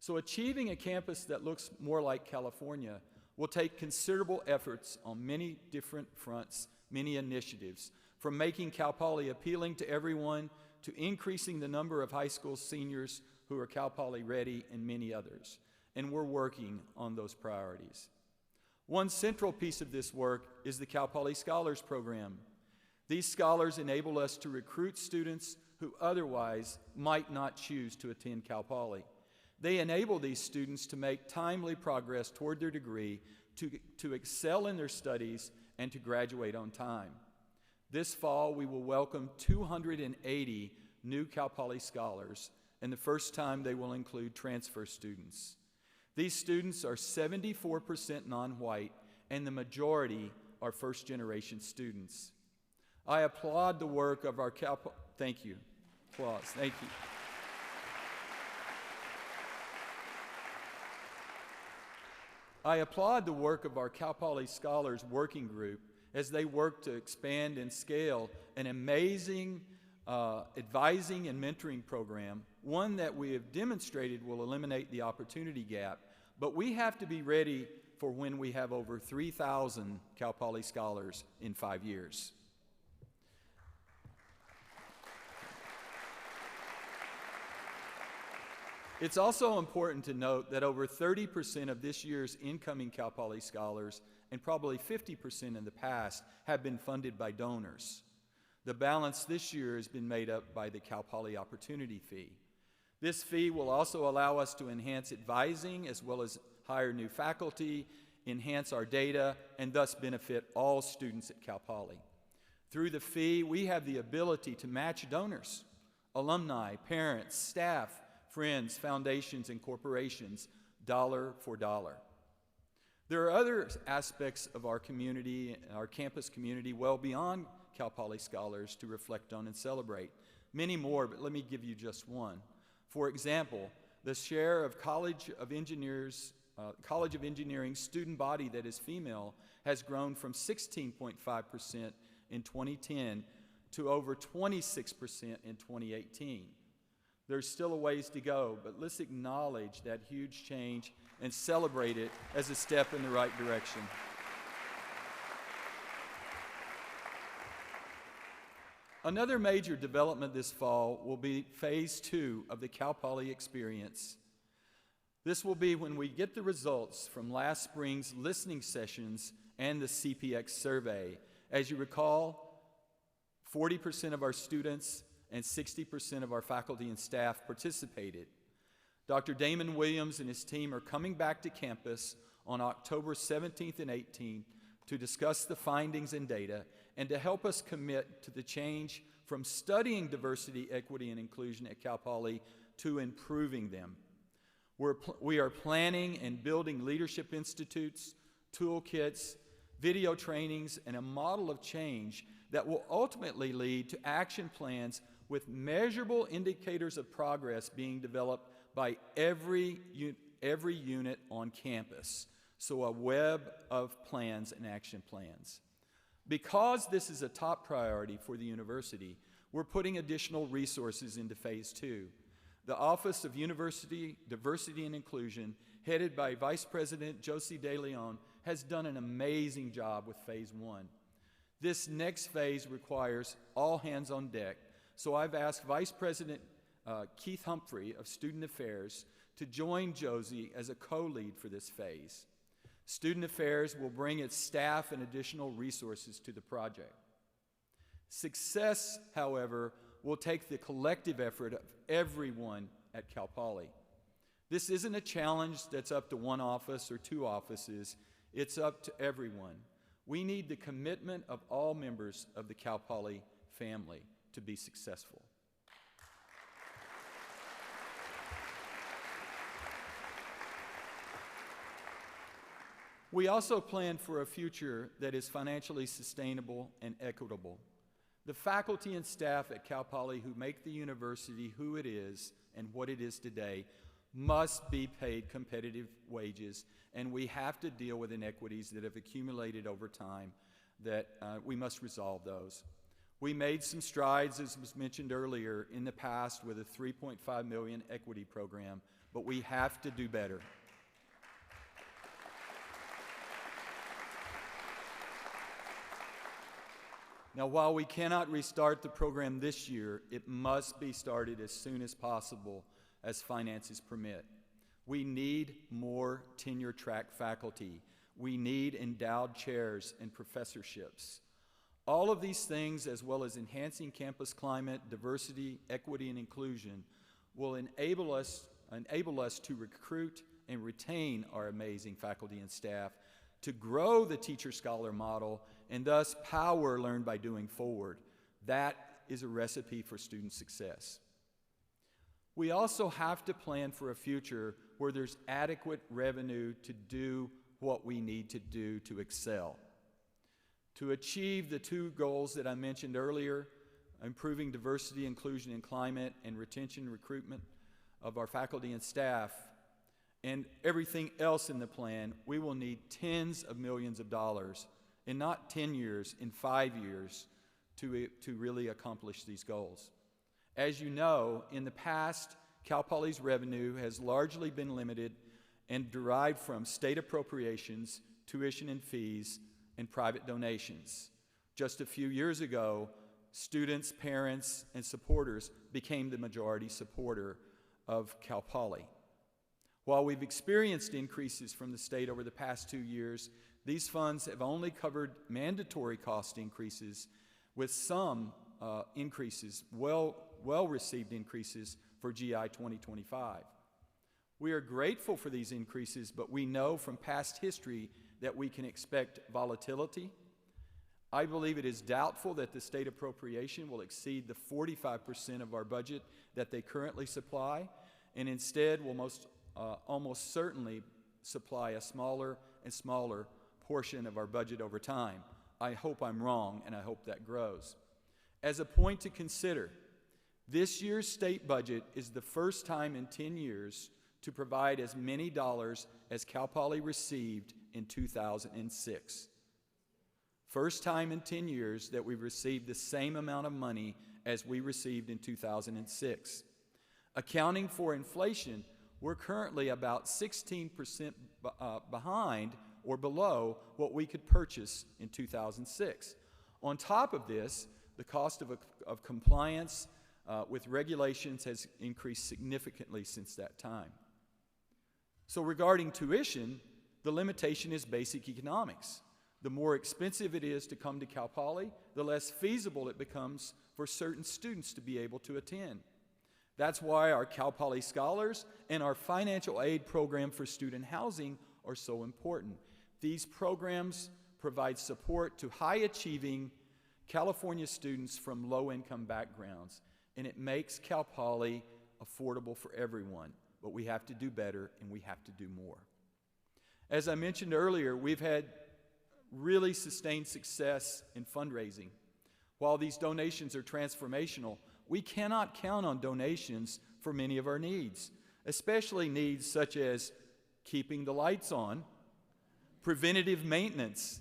G: So achieving a campus that looks more like California will take considerable efforts on many different fronts, many initiatives, from making Cal Poly appealing to everyone to increasing the number of high school seniors who are Cal Poly ready and many others. And we're working on those priorities. One central piece of this work is the Cal Poly Scholars Program. These scholars enable us to recruit students who otherwise might not choose to attend Cal Poly. They enable these students to make timely progress toward their degree, to excel in their studies, and to graduate on time. This fall, we will welcome 280 new Cal Poly scholars, and the first time they will include transfer students. These students are 74% non-white, and the majority are first-generation students. I applaud the work of our Cal Poly... Thank you. Applause. Thank you. I applaud the work of our Cal Poly Scholars Working Group as they work to expand and scale an amazing advising and mentoring program, one that we have demonstrated will eliminate the opportunity gap, but we have to be ready for when we have over 3,000 Cal Poly scholars in 5 years. It's also important to note that over 30% of this year's incoming Cal Poly scholars, and probably 50% in the past, have been funded by donors. The balance this year has been made up by the Cal Poly Opportunity Fee. This fee will also allow us to enhance advising as well as hire new faculty, enhance our data, and thus benefit all students at Cal Poly. Through the fee, we have the ability to match donors, alumni, parents, staff, friends, foundations, and corporations, dollar for dollar. There are other aspects of our community, our campus community, well beyond Cal Poly scholars to reflect on and celebrate. Many more, but let me give you just one. For example, the share of College of Engineering student body that is female has grown from 16.5% in 2010 to over 26% in 2018. There's still a ways to go, but let's acknowledge that huge change and celebrate it as a step in the right direction. Another major development this fall will be Phase 2 of the Cal Poly experience. This will be when we get the results from last spring's listening sessions and the CPX survey. As you recall, 40% of our students and 60% of our faculty and staff participated. Dr. Damon Williams and his team are coming back to campus on October 17th and 18th to discuss the findings and data and to help us commit to the change from studying diversity, equity, and inclusion at Cal Poly to improving them. We are planning and building leadership institutes, toolkits, video trainings, and a model of change that will ultimately lead to action plans with measurable indicators of progress being developed by every unit on campus. So a web of plans and action plans. Because this is a top priority for the university, we're putting additional resources into Phase 2. The Office of University Diversity and Inclusion, headed by Vice President Josie De Leon, has done an amazing job with Phase 1. This next phase requires all hands on deck, so I've asked Vice President Keith Humphrey of Student Affairs to join Josie as a co-lead for this phase. Student Affairs will bring its staff and additional resources to the project. Success, however, will take the collective effort of everyone at Cal Poly. This isn't a challenge that's up to one office or two offices, it's up to everyone. We need the commitment of all members of the Cal Poly family to be successful. We also plan for a future that is financially sustainable and equitable. The faculty and staff at Cal Poly who make the university who it is and what it is today must be paid competitive wages, and we have to deal with inequities that have accumulated over time that we must resolve those. We made some strides, as was mentioned earlier, in the past with a $3.5 million equity program, but we have to do better. Now, while we cannot restart the program this year, it must be started as soon as possible as finances permit. We need more tenure-track faculty. We need endowed chairs and professorships. All of these things, as well as enhancing campus climate, diversity, equity, and inclusion, will enable us to recruit and retain our amazing faculty and staff, to grow the teacher-scholar model, and thus power learn by doing forward. That is a recipe for student success. We also have to plan for a future where there's adequate revenue to do what we need to do to excel. To achieve the two goals that I mentioned earlier, improving diversity, inclusion, and climate, and retention and recruitment of our faculty and staff, and everything else in the plan, we will need tens of millions of dollars, in not 10 years, in 5 years, to really accomplish these goals. As you know, in the past, Cal Poly's revenue has largely been limited and derived from state appropriations, tuition and fees, and private donations. Just a few years ago, students, parents, and supporters became the majority supporter of Cal Poly. While we've experienced increases from the state over the past 2 years, these funds have only covered mandatory cost increases, with some increases, well-received increases for GI 2025. We are grateful for these increases, but we know from past history that we can expect volatility. I believe it is doubtful that the state appropriation will exceed the 45% of our budget that they currently supply, and instead will almost certainly supply a smaller and smaller portion of our budget over time. I hope I'm wrong, and I hope that grows. As a point to consider, this year's state budget is the first time in 10 years to provide as many dollars as Cal Poly received in 2006. First time in 10 years that we've received the same amount of money as we received in 2006. Accounting for inflation, we're currently about 16% behind or below what we could purchase in 2006. On top of this, the cost of compliance with regulations has increased significantly since that time. So regarding tuition, the limitation is basic economics. The more expensive it is to come to Cal Poly, the less feasible it becomes for certain students to be able to attend. That's why our Cal Poly Scholars and our financial aid program for student housing are so important. These programs provide support to high-achieving California students from low-income backgrounds, and it makes Cal Poly affordable for everyone. But we have to do better, and we have to do more. As I mentioned earlier, we've had really sustained success in fundraising. While these donations are transformational, we cannot count on donations for many of our needs, especially needs such as keeping the lights on, preventative maintenance,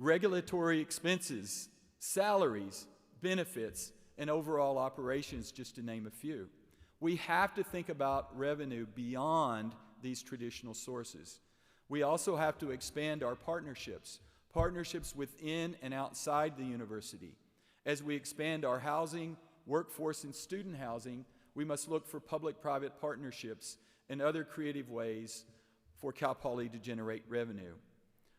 G: regulatory expenses, salaries, benefits, and overall operations, just to name a few. We have to think about revenue beyond these traditional sources. We also have to expand our partnerships within and outside the university. As we expand our housing, workforce, and student housing, we must look for public-private partnerships and other creative ways for Cal Poly to generate revenue.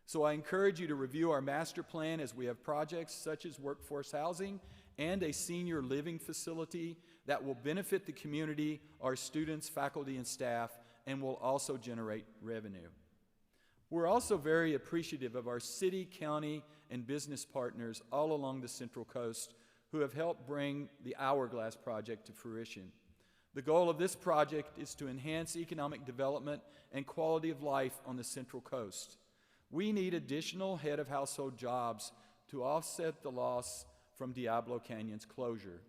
G: So I encourage you to review our master plan as we have projects such as workforce housing and a senior living facility that will benefit the community, our students, faculty, and staff, and will also generate revenue. We're also very appreciative of our city, county, and business partners all along the Central Coast who have helped bring the Hourglass Project to fruition. The goal of this project is to enhance economic development and quality of life on the Central Coast. We need additional head of household jobs to offset the loss from Diablo Canyon's closure.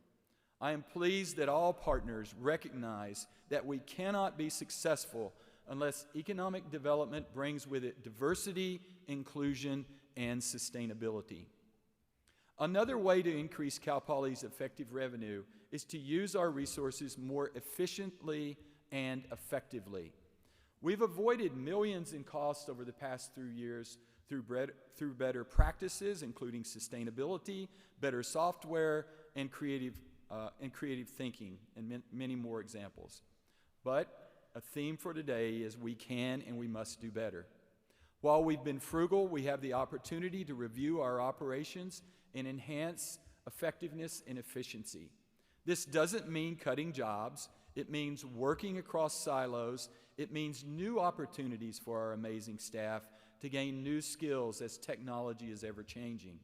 G: I am pleased that all partners recognize that we cannot be successful unless economic development brings with it diversity, inclusion, and sustainability. Another way to increase Cal Poly's effective revenue is to use our resources more efficiently and effectively. We've avoided millions in costs over the past 3 years through better practices, including sustainability, better software, and creative thinking, and many more examples. But a theme for today is we can and we must do better. While we've been frugal, we have the opportunity to review our operations and enhance effectiveness and efficiency. This doesn't mean cutting jobs. It means working across silos. It means new opportunities for our amazing staff to gain new skills as technology is ever changing.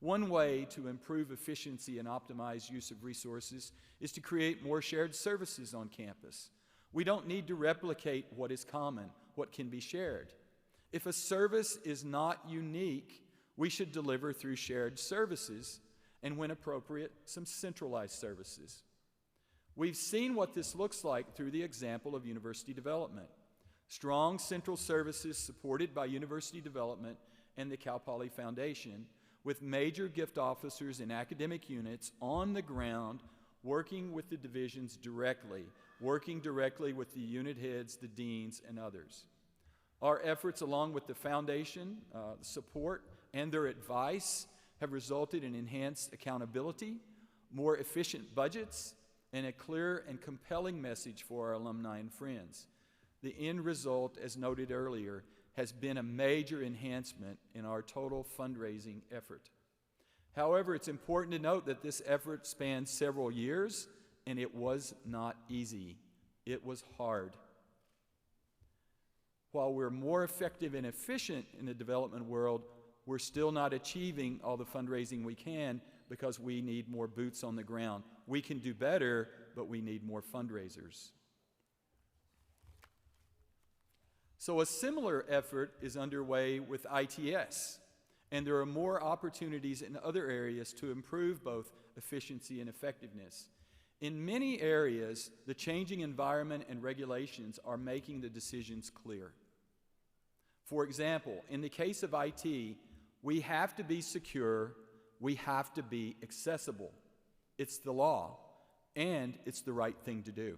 G: One way to improve efficiency and optimize use of resources is to create more shared services on campus. We don't need to replicate what is common, what can be shared. If a service is not unique, we should deliver through shared services, and when appropriate, some centralized services. We've seen what this looks like through the example of university development. Strong central services supported by university development and the Cal Poly Foundation, with major gift officers and academic units on the ground working with the divisions directly, working directly with the unit heads, the deans, and others. Our efforts, along with the foundation, support, and their advice, have resulted in enhanced accountability, more efficient budgets, and a clear and compelling message for our alumni and friends. The end result, as noted earlier, has been a major enhancement in our total fundraising effort. However, it's important to note that this effort spanned several years, and it was not easy. It was hard. While we're more effective and efficient in the development world, we're still not achieving all the fundraising we can because we need more boots on the ground. We can do better, but we need more fundraisers. So a similar effort is underway with ITS, and there are more opportunities in other areas to improve both efficiency and effectiveness. In many areas, the changing environment and regulations are making the decisions clear. For example, in the case of IT, we have to be secure, we have to be accessible. It's the law, and it's the right thing to do.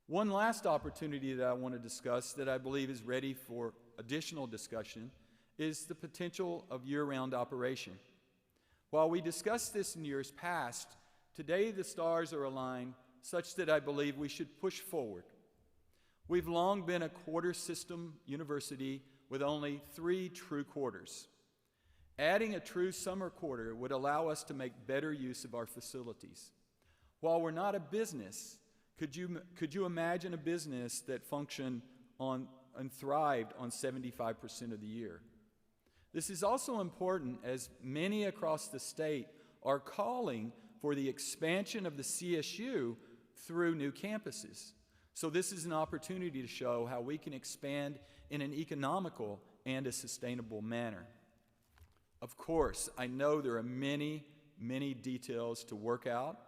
G: One last opportunity that I want to discuss that I believe is ready for additional discussion is the potential of year-round operation. While we discussed this in years past, today the stars are aligned such that I believe we should push forward. We've long been a quarter system university with only 3 true quarters. Adding a true summer quarter would allow us to make better use of our facilities. While we're not a business, could you imagine a business that functioned on and thrived on 75% of the year? This is also important as many across the state are calling for the expansion of the CSU through new campuses. So this is an opportunity to show how we can expand in an economical and a sustainable manner. Of course, I know there are many, many details to work out,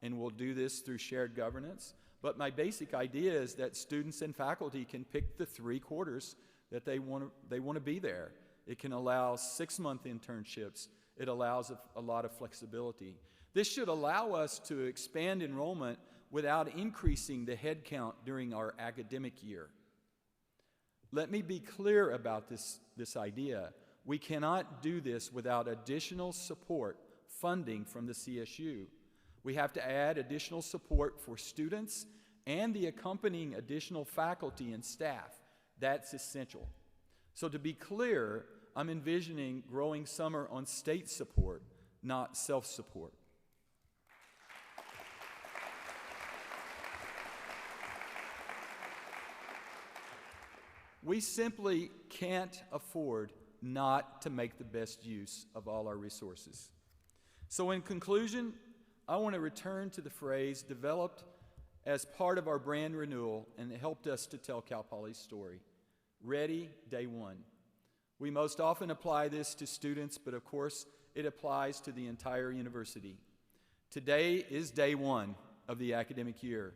G: and we'll do this through shared governance, but my basic idea is that students and faculty can pick the 3 quarters that they want to be there. It can allow 6-month internships. It allows a lot of flexibility. This should allow us to expand enrollment without increasing the head count during our academic year. Let me be clear about this idea. We cannot do this without additional support, funding from the CSU. We have to add additional support for students and the accompanying additional faculty and staff. That's essential. So to be clear, I'm envisioning growing summer on state support, not self-support. We simply can't afford not to make the best use of all our resources. So in conclusion, I want to return to the phrase developed as part of our brand renewal and it helped us to tell Cal Poly's story. Ready, day one. We most often apply this to students, but of course it applies to the entire university. Today is day one of the academic year.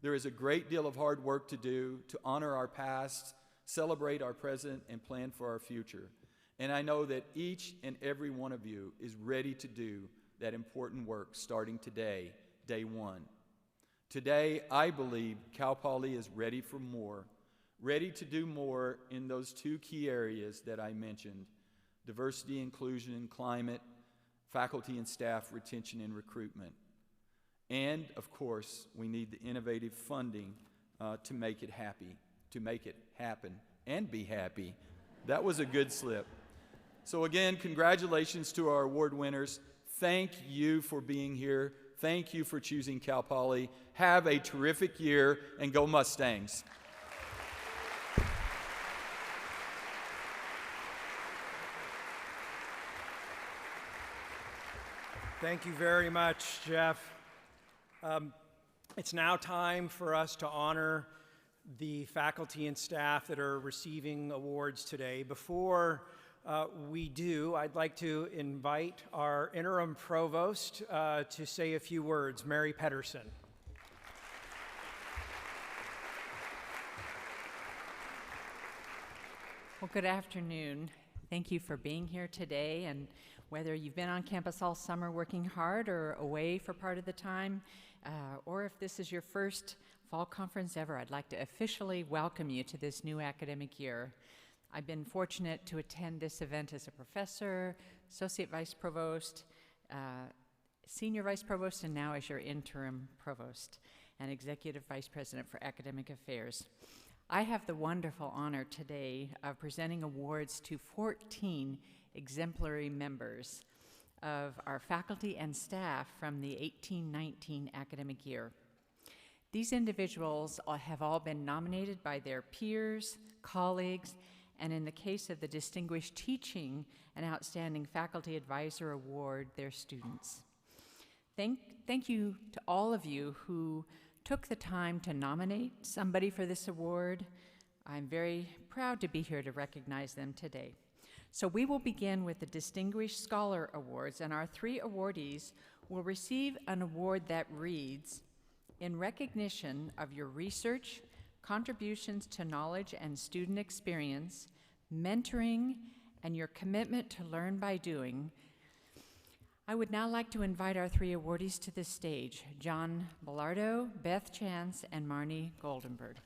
G: There is a great deal of hard work to do to honor our past, celebrate our present, and plan for our future. And I know that each and every one of you is ready to do that important work starting today, day one. Today, I believe Cal Poly is ready for more, ready to do more in those 2 key areas that I mentioned: diversity, inclusion, climate, faculty and staff retention and recruitment. And, of course, we need the innovative funding to make it happen and be happy. That was a good slip. So again, congratulations to our award winners. Thank you for being here. Thank you for choosing Cal Poly. Have a terrific year, and go Mustangs.
B: Thank you very much, Jeff. It's now time for us to honor the faculty and staff that are receiving awards today. Before we do, I'd like to invite our interim provost to say a few words, Mary Pedersen.
H: Well, good afternoon. Thank you for being here today, and Whether you've been on campus all summer working hard or away for part of the time, or if this is your first fall conference ever, I'd like to officially welcome you to this new academic year. I've been fortunate to attend this event as a professor, associate vice provost, senior vice provost, and now as your interim provost and executive vice president for academic affairs. I have the wonderful honor today of presenting awards to 14 exemplary members of our faculty and staff from the 18-19 academic year. These individuals have all been nominated by their peers, colleagues, and in the case of the Distinguished Teaching and Outstanding Faculty Advisor Award, their students. Thank you to all of you who took the time to nominate somebody for this award. I'm very proud to be here to recognize them today. So we will begin with the Distinguished Scholar Awards, and our 3 awardees will receive an award that reads, "In recognition of your research, contributions to knowledge and student experience, mentoring, and your commitment to learn by doing," I would now like to invite our 3 awardees to the stage, John Bellardo, Beth Chance, and Marnie Goldenberg.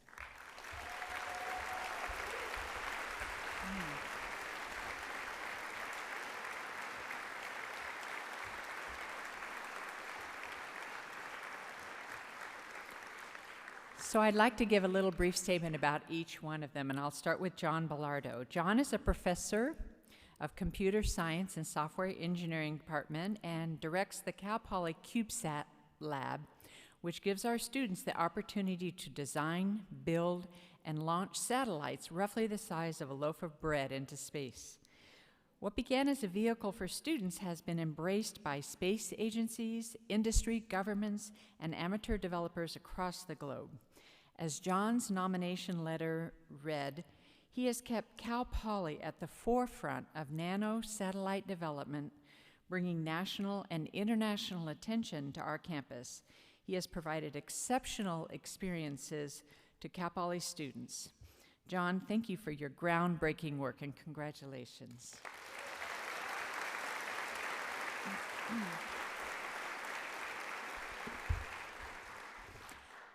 H: So I'd like to give a little brief statement about each one of them, and I'll start with John Bellardo. John is a professor of Computer Science and Software Engineering Department and directs the Cal Poly CubeSat Lab, which gives our students the opportunity to design, build, and launch satellites roughly the size of a loaf of bread into space. What began as a vehicle for students has been embraced by space agencies, industry, governments, and amateur developers across the globe. As John's nomination letter read, he has kept Cal Poly at the forefront of nano-satellite development, bringing national and international attention to our campus. He has provided exceptional experiences to Cal Poly students. John, thank you for your groundbreaking work, and congratulations.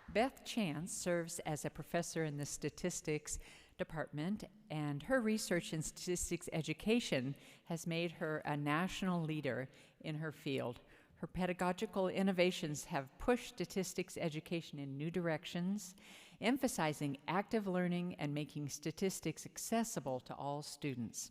H: Beth Chance serves as a professor in the statistics department, and her research in statistics education has made her a national leader in her field. Her pedagogical innovations have pushed statistics education in new directions, emphasizing active learning and making statistics accessible to all students.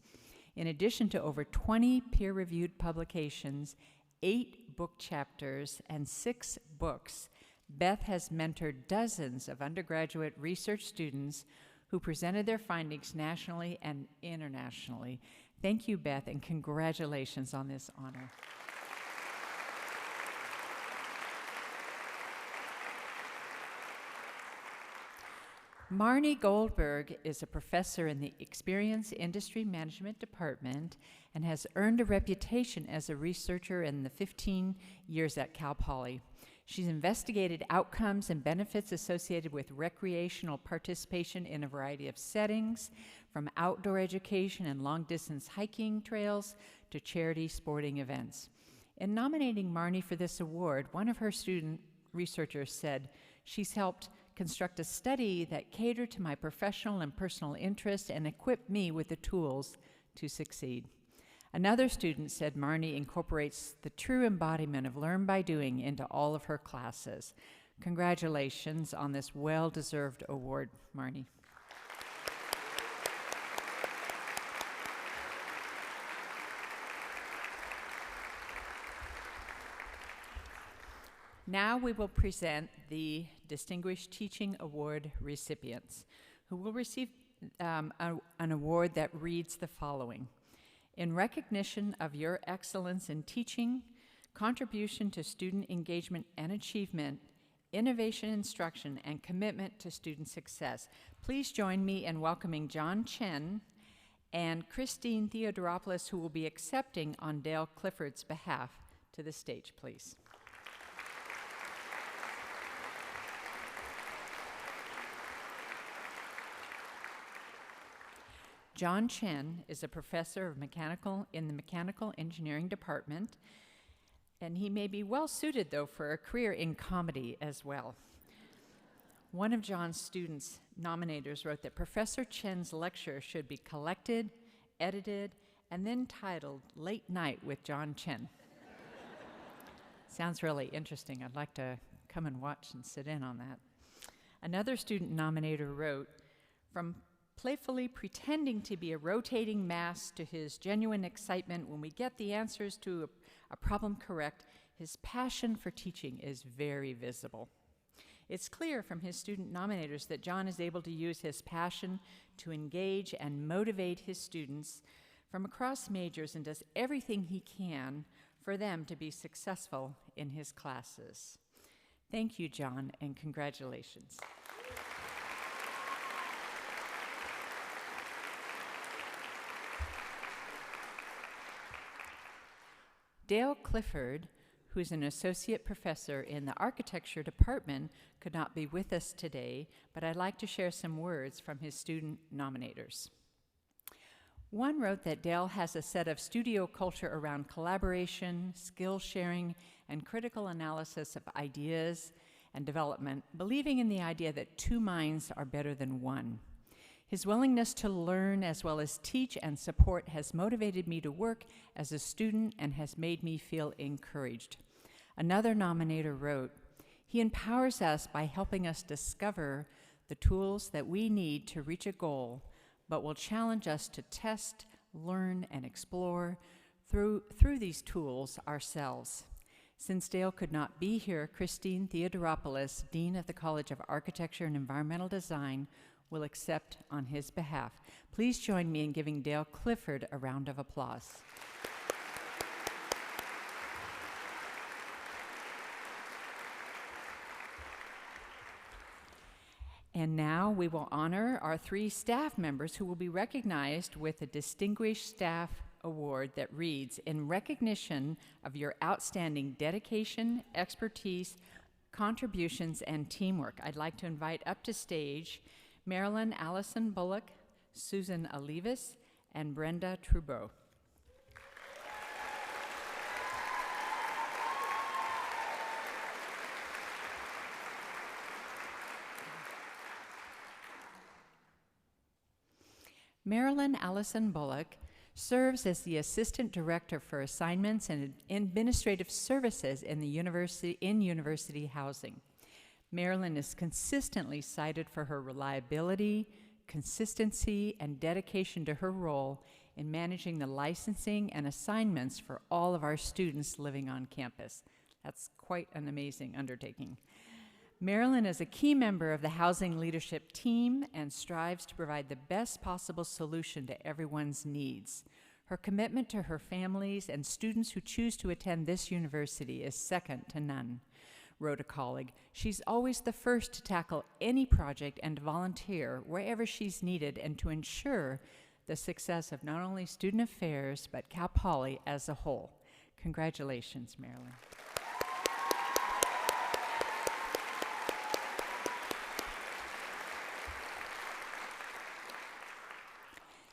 H: In addition to over 20 peer-reviewed publications, 8 book chapters, and 6 books, Beth has mentored dozens of undergraduate research students who presented their findings nationally and internationally. Thank you, Beth, and congratulations on this honor. Marnie Goldberg is a professor in the Experience Industry Management Department and has earned a reputation as a researcher in the 15 years at Cal Poly. She's investigated outcomes and benefits associated with recreational participation in a variety of settings, from outdoor education and long-distance hiking trails to charity sporting events. In nominating Marnie for this award, one of her student researchers said, "She's helped construct a study that catered to my professional and personal interests and equipped me with the tools to succeed." Another student said Marnie incorporates the true embodiment of learn by doing into all of her classes. Congratulations on this well-deserved award, Marnie. Now we will present the Distinguished Teaching Award recipients, who will receive an award that reads the following: "In recognition of your excellence in teaching, contribution to student engagement and achievement, innovation instruction, and commitment to student success." Please join me in welcoming John Chen and Christine Theodoropoulos, who will be accepting on Dale Clifford's behalf, to the stage, please. John Chen is a professor of in the mechanical engineering department, and he may be well suited, though, for a career in comedy as well. One of John's students, nominators, wrote that Professor Chen's lecture should be collected, edited, and then titled Late Night with John Chen. Sounds really interesting. I'd like to come and watch and sit in on that. Another student nominator wrote, from playfully pretending to be a rotating mass to his genuine excitement when we get the answers to a problem correct, his passion for teaching is very visible. It's clear from his student nominators that John is able to use his passion to engage and motivate his students from across majors and does everything he can for them to be successful in his classes. Thank you, John, and congratulations. Dale Clifford, who is an associate professor in the architecture department, could not be with us today, but I'd like to share some words from his student nominators. One wrote that Dale has a set of studio culture around collaboration, skill sharing, and critical analysis of ideas and development, believing in the idea that two minds are better than one. His willingness to learn as well as teach and support has motivated me to work as a student and has made me feel encouraged. Another nominator wrote, he empowers us by helping us discover the tools that we need to reach a goal, but will challenge us to test, learn, and explore through these tools ourselves. Since Dale could not be here, Christine Theodoropoulos, Dean of the College of Architecture and Environmental Design, will accept on his behalf. Please join me in giving Dale Clifford a round of applause. And now we will honor our 3 staff members who will be recognized with a Distinguished Staff Award that reads, in recognition of your outstanding dedication, expertise, contributions, and teamwork. I'd like to invite up to stage Marilyn Allison Bullock, Susan Olivas, and Brenda Trudeau. Marilyn Allison Bullock serves as the Assistant Director for Assignments and Administrative Services in University Housing. Marilyn is consistently cited for her reliability, consistency, and dedication to her role in managing the licensing and assignments for all of our students living on campus. That's quite an amazing undertaking. Marilyn is a key member of the housing leadership team and strives to provide the best possible solution to everyone's needs. Her commitment to her families and students who choose to attend this university is second to none, wrote a colleague. She's always the first to tackle any project and volunteer wherever she's needed and to ensure the success of not only student affairs, but Cal Poly as a whole. Congratulations, Marilyn.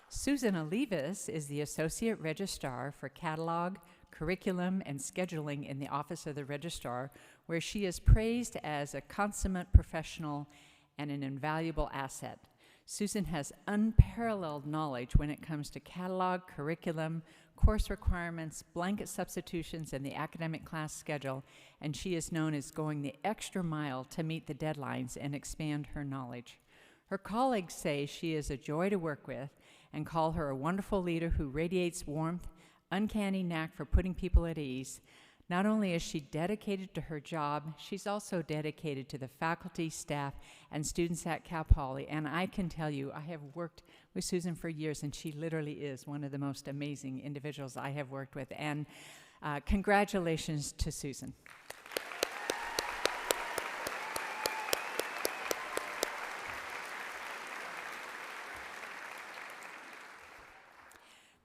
H: Susan Olivas is the Associate Registrar for Catalog, Curriculum, and Scheduling in the Office of the Registrar, where she is praised as a consummate professional and an invaluable asset. Susan has unparalleled knowledge when it comes to catalog, curriculum, course requirements, blanket substitutions, and the academic class schedule, and she is known as going the extra mile to meet the deadlines and expand her knowledge. Her colleagues say she is a joy to work with and call her a wonderful leader who radiates warmth, uncanny knack for putting people at ease. Not only is she dedicated to her job, she's also dedicated to the faculty, staff, and students at Cal Poly. And I can tell you, I have worked with Susan for years, and she literally is one of the most amazing individuals I have worked with. And congratulations to Susan.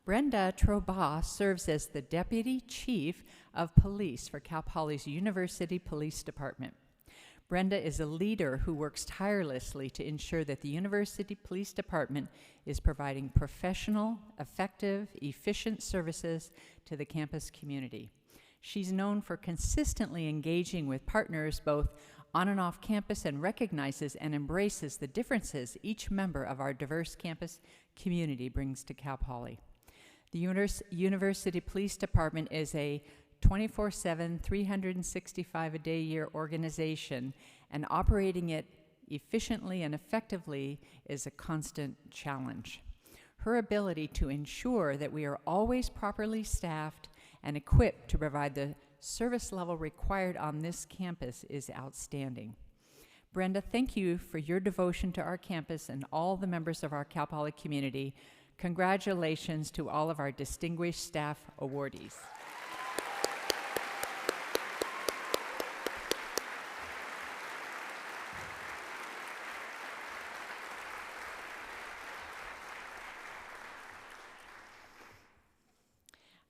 H: Brenda Trudeau serves as the Deputy Chief of Police for Cal Poly's University Police Department. Brenda is a leader who works tirelessly to ensure that the University Police Department is providing professional, effective, efficient services to the campus community. She's known for consistently engaging with partners both on and off campus and recognizes and embraces the differences each member of our diverse campus community brings to Cal Poly. The University Police Department is a 24/7, 365-a-day-year organization, and operating it efficiently and effectively is a constant challenge. Her ability to ensure that we are always properly staffed and equipped to provide the service level required on this campus is outstanding. Brenda, thank you for your devotion to our campus and all the members of our Cal Poly community. Congratulations to all of our distinguished staff awardees.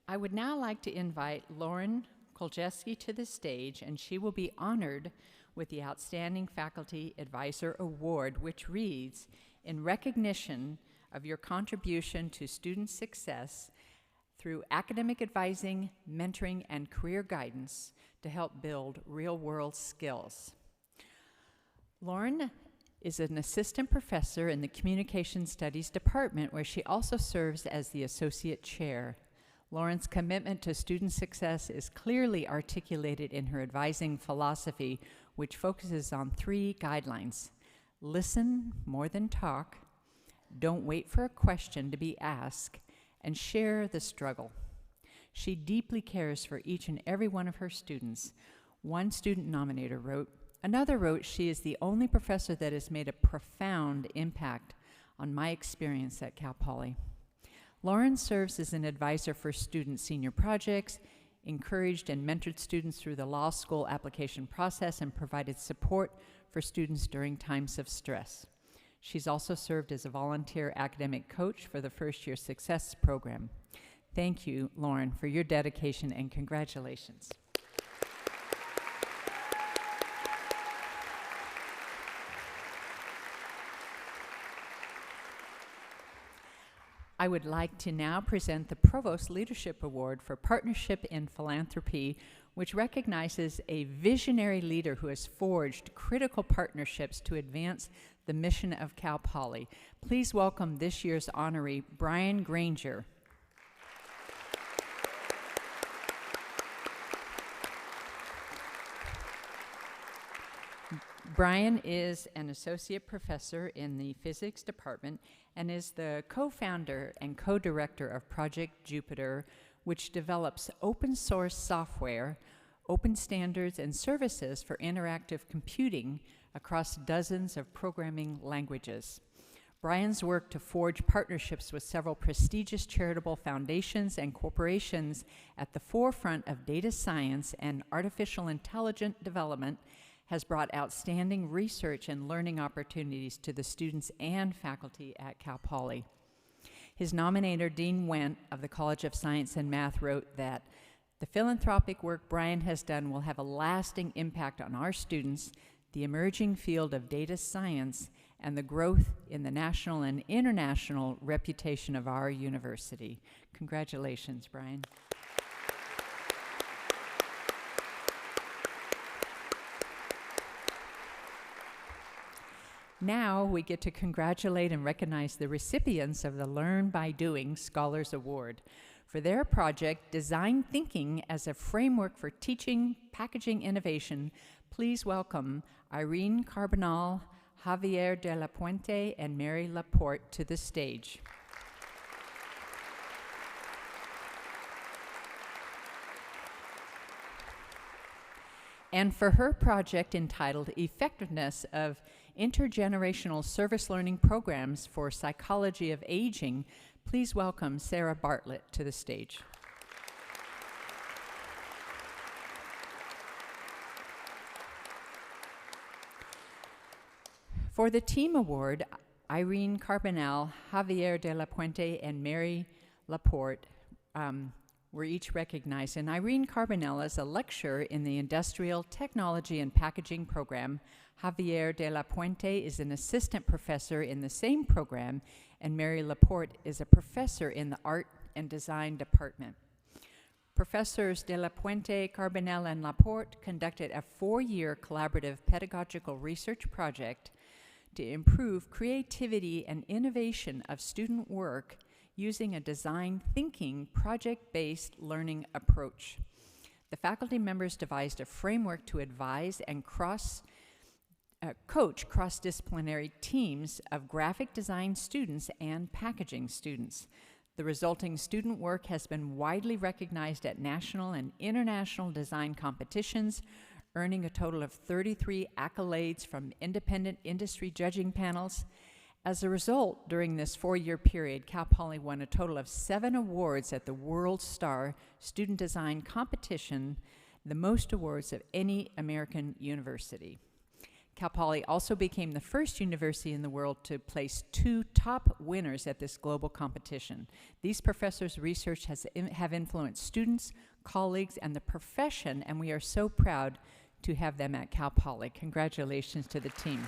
H: I would now like to invite Lauren Koljeski to the stage, and she will be honored with the Outstanding Faculty Advisor Award, which reads, "In recognition of your contribution to student success through academic advising, mentoring, and career guidance to help build real-world skills." Lauren is an assistant professor in the Communication Studies Department, where she also serves as the associate chair. Lauren's commitment to student success is clearly articulated in her advising philosophy, which focuses on 3 guidelines: listen more than talk, don't wait for a question to be asked, and share the struggle. She deeply cares for each and every one of her students. One student nominator wrote, another wrote, "She is the only professor that has made a profound impact on my experience at Cal Poly." Lauren serves as an advisor for student senior projects, encouraged and mentored students through the law school application process, and provided support for students during times of stress. She's also served as a volunteer academic coach for the First Year Success Program. Thank you, Lauren, for your dedication, and congratulations. I would like to now present the Provost Leadership Award for Partnership in Philanthropy, which recognizes a visionary leader who has forged critical partnerships to advance the mission of Cal Poly. Please welcome this year's honoree, Brian Granger. Brian is an associate professor in the physics department and is the co-founder and co-director of Project Jupiter, which develops open source software, open standards, and services for interactive computing across dozens of programming languages. Brian's work to forge partnerships with several prestigious charitable foundations and corporations at the forefront of data science and artificial intelligence development has brought outstanding research and learning opportunities to the students and faculty at Cal Poly. His nominator, Dean Wendt of the College of Science and Math, wrote that the philanthropic work Brian has done will have a lasting impact on our students, the emerging field of data science, and the growth in the national and international reputation of our university. Congratulations, Brian. Now we get to congratulate and recognize the recipients of the Learn by Doing Scholars Award for their project, Design Thinking as a Framework for Teaching Packaging Innovation. Please welcome Irene Carbonell, Javier de la Puente, and Mary Laporte to the stage. And for her project entitled Effectiveness of Intergenerational Service Learning Programs for Psychology of Aging, please welcome Sarah Bartlett to the stage. For the team award, Irene Carbonell, Javier de la Puente, and Mary Laporte were each recognized, and Irene Carbonell is a lecturer in the Industrial Technology and Packaging program. Javier de la Puente is an assistant professor in the same program, and Mary Laporte is a professor in the Art and Design department. Professors de la Puente, Carbonell, and Laporte conducted a 4-year collaborative pedagogical research project to improve creativity and innovation of student work using a design thinking, project-based learning approach. The faculty members devised a framework to advise and coach cross-disciplinary teams of graphic design students and packaging students. The resulting student work has been widely recognized at national and international design competitions, earning a total of 33 accolades from independent industry judging panels. As a result, during this 4-year period, Cal Poly won a total of 7 awards at the World Star Student Design Competition, the most awards of any American university. Cal Poly also became the first university in the world to place 2 top winners at this global competition. These professors' research have influenced students, colleagues, and the profession, and we are so proud to have them at Cal Poly. Congratulations to the team.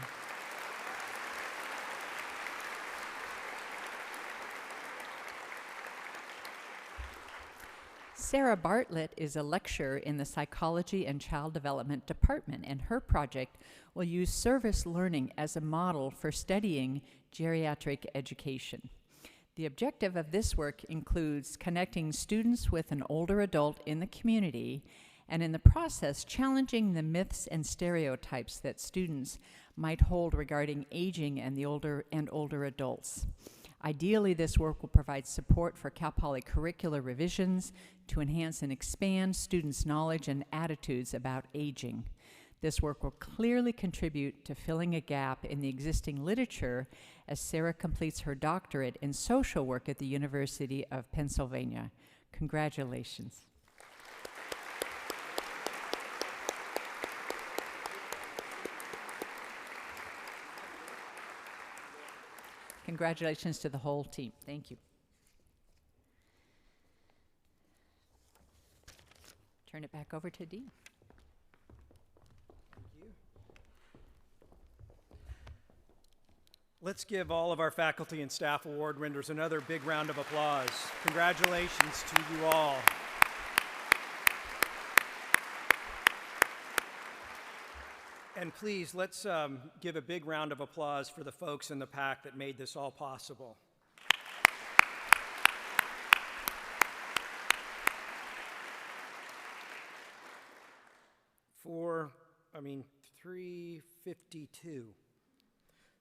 H: Sarah Bartlett is a lecturer in the Psychology and Child Development Department, and her project will use service learning as a model for studying geriatric education. The objective of this work includes connecting students with an older adult in the community, and in the process, challenging the myths and stereotypes that students might hold regarding aging and older adults. Ideally, this work will provide support for Cal Poly curricular revisions to enhance and expand students' knowledge and attitudes about aging. This work will clearly contribute to filling a gap in the existing literature as Sarah completes her doctorate in social work at the University of Pennsylvania. Congratulations. Congratulations to the whole team. Thank you. Turn it back over to Dean.
B: Thank you. Let's give all of our faculty and staff award winners another big round of applause. Congratulations to you all. And please, let's give a big round of applause for the folks in the pack that made this all possible. For, 3:52.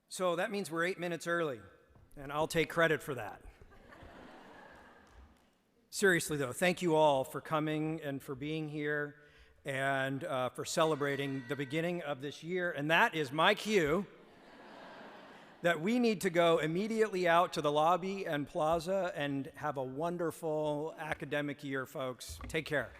B: So that means we're 8 minutes early, and I'll take credit for that. Seriously, though, thank you all for coming and for being here and for celebrating the beginning of this year. And that is my cue that we need to go immediately out to the lobby and plaza and have a wonderful academic year, folks. Take care.